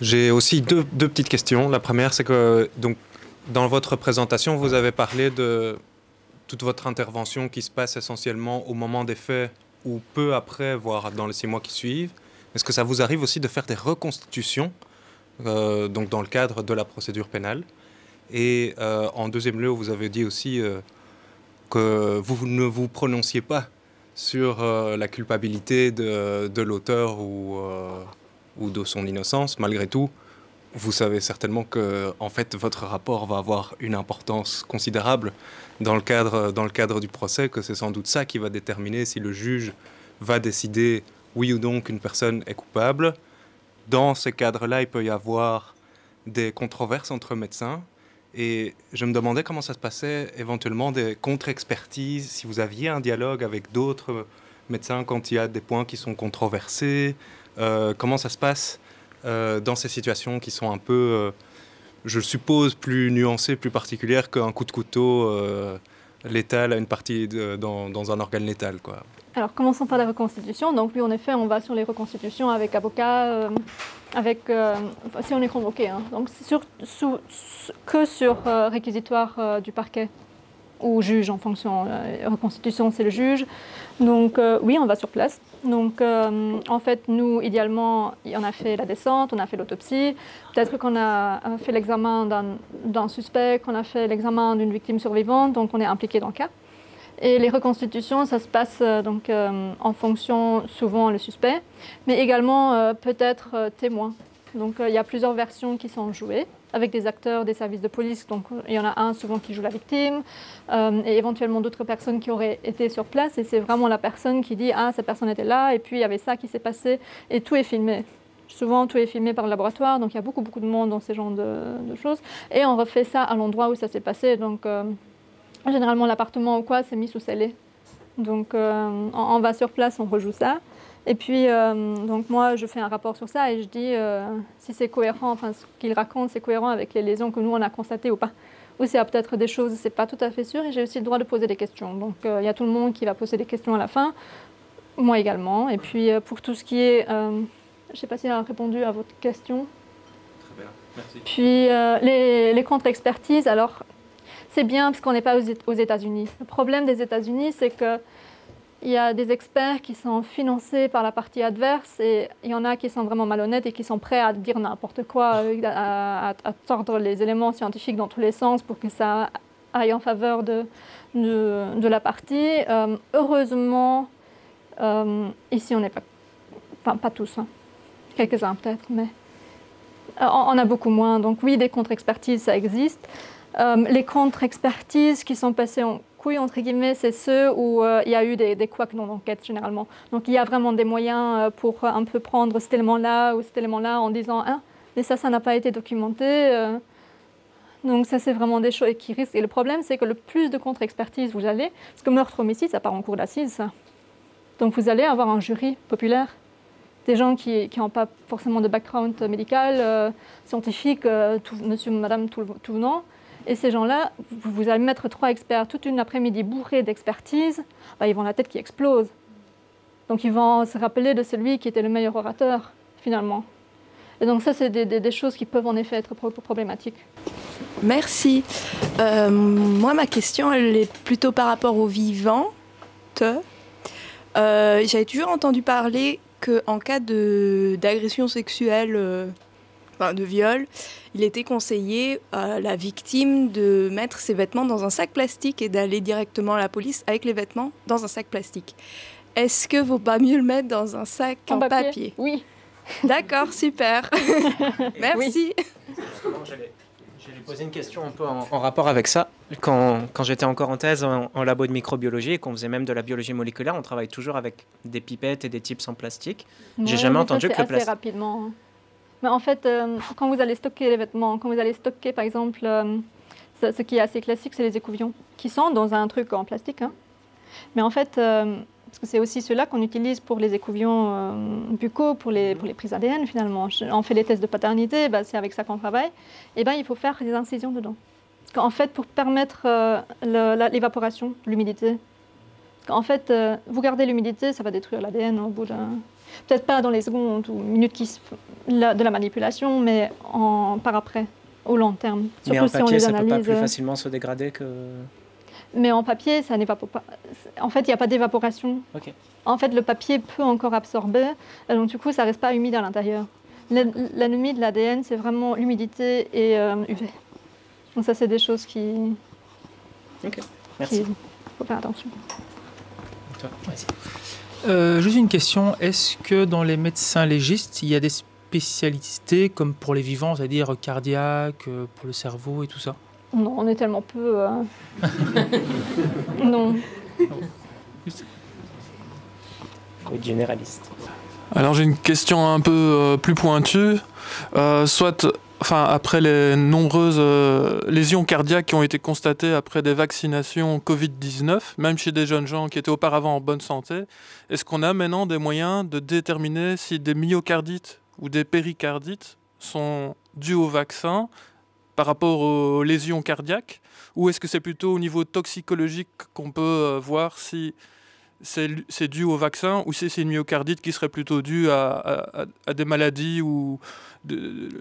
J'ai aussi deux petites questions. La première, c'est que donc, dans votre présentation, vous avez parlé de toute votre intervention qui se passe essentiellement au moment des faits ou peu après, voire dans les 6 mois qui suivent. Est-ce que ça vous arrive aussi de faire des reconstitutions donc dans le cadre de la procédure pénale? Et en deuxième lieu, vous avez dit aussi que vous ne vous prononciez pas sur la culpabilité de l'auteur ou de son innocence. Malgré tout, vous savez certainement que en fait, votre rapport va avoir une importance considérable dans le cadre du procès, que c'est sans doute ça qui va déterminer si le juge va décider oui ou non qu'une personne est coupable. Dans ces cadres-là, il peut y avoir des controverses entre médecins. Et je me demandais comment ça se passait, éventuellement des contre-expertises, si vous aviez un dialogue avec d'autres médecins quand il y a des points qui sont controversés. Comment ça se passe dans ces situations qui sont un peu, je suppose, plus nuancées, plus particulières qu'un coup de couteau létal à une partie dans un organe létal, quoi. Alors, commençons par la reconstitution. Donc, oui, en effet, on va sur les reconstitutions avec avocat, si on est convoqué. Donc, que sur réquisitoire du parquet ou juge en fonction. Reconstitution, c'est le juge. Donc, oui, on va sur place. Donc, en fait, nous, idéalement, on a fait la descente, on a fait l'autopsie. Peut-être qu'on a fait l'examen d'un suspect, qu'on a fait l'examen d'une victime survivante. Donc, on est impliqué dans le cas. Et les reconstitutions, ça se passe donc, en fonction, souvent, le suspect, mais également peut-être témoin. Donc il y a plusieurs versions qui sont jouées avec des acteurs des services de police. Donc il y en a un souvent qui joue la victime et éventuellement d'autres personnes qui auraient été sur place. Et c'est vraiment la personne qui dit « Ah, cette personne était là et puis il y avait ça qui s'est passé » et tout est filmé. Souvent, tout est filmé par le laboratoire, donc il y a beaucoup de monde dans ces genres de choses. Et on refait ça à l'endroit où ça s'est passé. Donc, généralement, l'appartement ou quoi, c'est mis sous scellé. Donc, on va sur place, on rejoue ça. Et puis, donc moi, je fais un rapport sur ça et je dis si c'est cohérent, enfin, ce qu'il raconte, c'est cohérent avec les lésions que nous, on a constatées ou pas. Ou s'il y a peut-être des choses, c'est pas tout à fait sûr. Et j'ai aussi le droit de poser des questions. Donc, il y a tout le monde qui va poser des questions à la fin. Moi également. Et puis pour tout ce qui est... je ne sais pas si elle a répondu à votre question. Très bien, merci. Puis les contre-expertises, alors c'est bien parce qu'on n'est pas aux États-Unis. Le problème des États-Unis, c'est que il y a des experts qui sont financés par la partie adverse et il y en a qui sont vraiment malhonnêtes et qui sont prêts à dire n'importe quoi, à tordre les éléments scientifiques dans tous les sens pour que ça aille en faveur de la partie. Heureusement, ici on n'est pas... Enfin, pas tous, hein. Quelques-uns peut-être, mais on a beaucoup moins. Donc oui, des contre-expertises, ça existe. Les contre-expertises qui sont passées en couille, entre guillemets, c'est ceux où il y a eu des couacs dans l'enquête, généralement. Donc il y a vraiment des moyens pour un peu prendre cet élément-là ou cet élément-là en disant « Ah, mais ça n'a pas été documenté. Donc ça, c'est vraiment des choses qui risquent. Et le problème, c'est que le plus de contre-expertise vous allez, parce que meurtre-homicide, ça part en cour d'assises, ça. Donc vous allez avoir un jury populaire, des gens qui n'ont pas forcément de background médical, scientifique, monsieur, madame, tout venant. Et ces gens-là, vous allez mettre 3 experts toute une après-midi bourrés d'expertise, ils vont la tête qui explose. Donc ils vont se rappeler de celui qui était le meilleur orateur, finalement. Et donc ça, c'est des choses qui peuvent en effet être problématiques. Merci. Moi, ma question, elle est plutôt par rapport aux vivantes. J'avais toujours entendu parler qu'en cas d'agression sexuelle, de viol, il était conseillé à la victime de mettre ses vêtements dans un sac plastique et d'aller directement à la police avec les vêtements dans un sac plastique. Est-ce que vaut pas mieux le mettre dans un sac en papier? Oui. D'accord, super. Merci. Justement, j'allais poser une question un peu en rapport avec ça. Quand j'étais encore en thèse en labo de microbiologie et qu'on faisait même de la biologie moléculaire, on travaille toujours avec des pipettes et des types en plastique. J'ai jamais entendu que le plastique... rapidement. Mais en fait, quand vous allez stocker les vêtements, quand vous allez stocker, par exemple, ce qui est assez classique, c'est les écouvillons, qui sont dans un truc en plastique. Hein. Mais en fait, parce que c'est aussi ceux-là qu'on utilise pour les écouvillons buccaux, pour les prises ADN, finalement. On fait les tests de paternité, c'est avec ça qu'on travaille. Et il faut faire des incisions dedans. Parce qu'en fait, pour permettre l'évaporation, l'humidité, en fait, vous gardez l'humidité, ça va détruire l'ADN au bout d'un... Peut-être pas dans les secondes ou minutes de la manipulation, mais par après, au long terme. Surtout mais en papier, ça ne peut pas plus facilement se dégrader que... Mais en papier, ça n'évapore pas. En fait, il n'y a pas d'évaporation. Okay. En fait, le papier peut encore absorber, donc du coup, ça ne reste pas humide à l'intérieur. L'ennemi de l'ADN, c'est vraiment l'humidité et UV. Donc ça, c'est des choses qui... Ok, merci. Il faut faire attention. Toi, vas-y. Juste une question, est-ce que dans les médecins légistes, il y a des spécialités comme pour les vivants, c'est-à-dire cardiaque, pour le cerveau et tout ça? Non, on est tellement peu... Non. Faut être généraliste. Alors j'ai une question un peu plus pointue. Après les nombreuses lésions cardiaques qui ont été constatées après des vaccinations Covid-19, même chez des jeunes gens qui étaient auparavant en bonne santé, est-ce qu'on a maintenant des moyens de déterminer si des myocardites ou des péricardites sont dus au vaccin par rapport aux lésions cardiaques, ou est-ce que c'est plutôt au niveau toxicologique qu'on peut voir si c'est dû au vaccin ou si c'est une myocardite qui serait plutôt due à des maladies ou,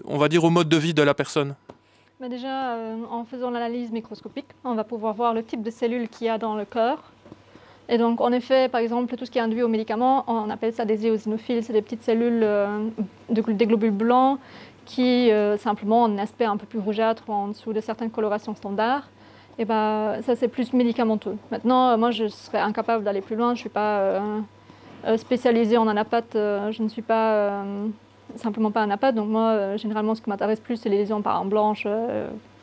on va dire, au mode de vie de la personne? Mais déjà, en faisant l'analyse microscopique, on va pouvoir voir le type de cellules qu'il y a dans le cœur. Et donc, en effet, par exemple, tout ce qui est induit aux médicaments, on appelle ça des éosinophiles, c'est des petites cellules, des globules blancs qui simplement ont un aspect un peu plus rougeâtre en dessous de certaines colorations standards. Et ça, c'est plus médicamenteux. Maintenant, moi, je serais incapable d'aller plus loin. Je ne suis pas spécialisée en anapathie. Je ne suis pas simplement pas anapathie. Donc moi, généralement, ce qui m'intéresse plus, c'est les lésions par arme blanche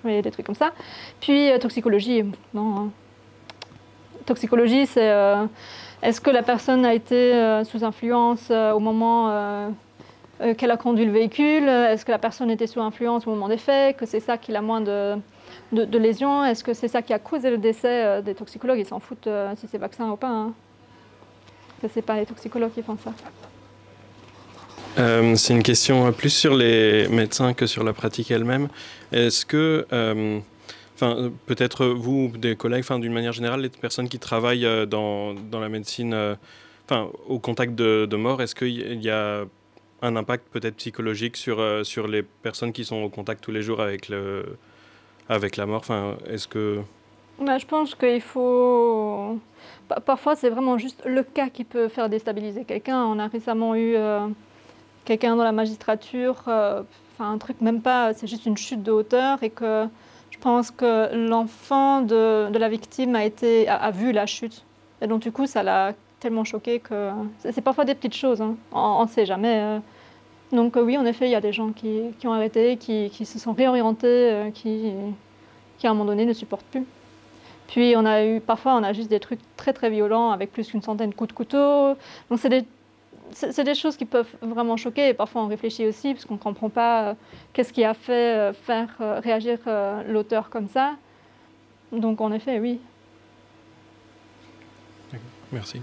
et des trucs comme ça. Puis, toxicologie, non. Hein. Toxicologie, c'est est-ce que la personne a été sous influence au moment qu'elle a conduit le véhicule? Est-ce que la personne était sous influence au moment des faits? Que c'est ça qui a moins de lésions? Est-ce que c'est ça qui a causé le décès des toxicologues? Ils s'en foutent si c'est vaccin ou pas. Hein. Ce n'est pas les toxicologues qui font ça. C'est une question plus sur les médecins que sur la pratique elle-même. Est-ce que, peut-être vous, des collègues, d'une manière générale, les personnes qui travaillent dans la médecine au contact de mort, est-ce qu'il y a un impact peut-être psychologique sur les personnes qui sont au contact tous les jours avec la mort? Est-ce que... Je pense qu'il faut... Parfois, c'est vraiment juste le cas qui peut faire déstabiliser quelqu'un. On a récemment eu quelqu'un dans la magistrature, un truc même pas, c'est juste une chute de hauteur, et que je pense que l'enfant de la victime a vu la chute. Et donc, du coup, ça l'a tellement choqué que... C'est parfois des petites choses, hein. On ne sait jamais. Donc oui, en effet, il y a des gens qui ont arrêté, qui se sont réorientés, qui à un moment donné ne supportent plus. Puis parfois on a juste des trucs très très violents avec plus qu'une centaine de coups de couteau. Donc c'est des choses qui peuvent vraiment choquer, et parfois on réfléchit aussi parce qu'on ne comprend pas qu'est-ce qui a fait faire réagir l'auteur comme ça. Donc en effet, oui. Merci.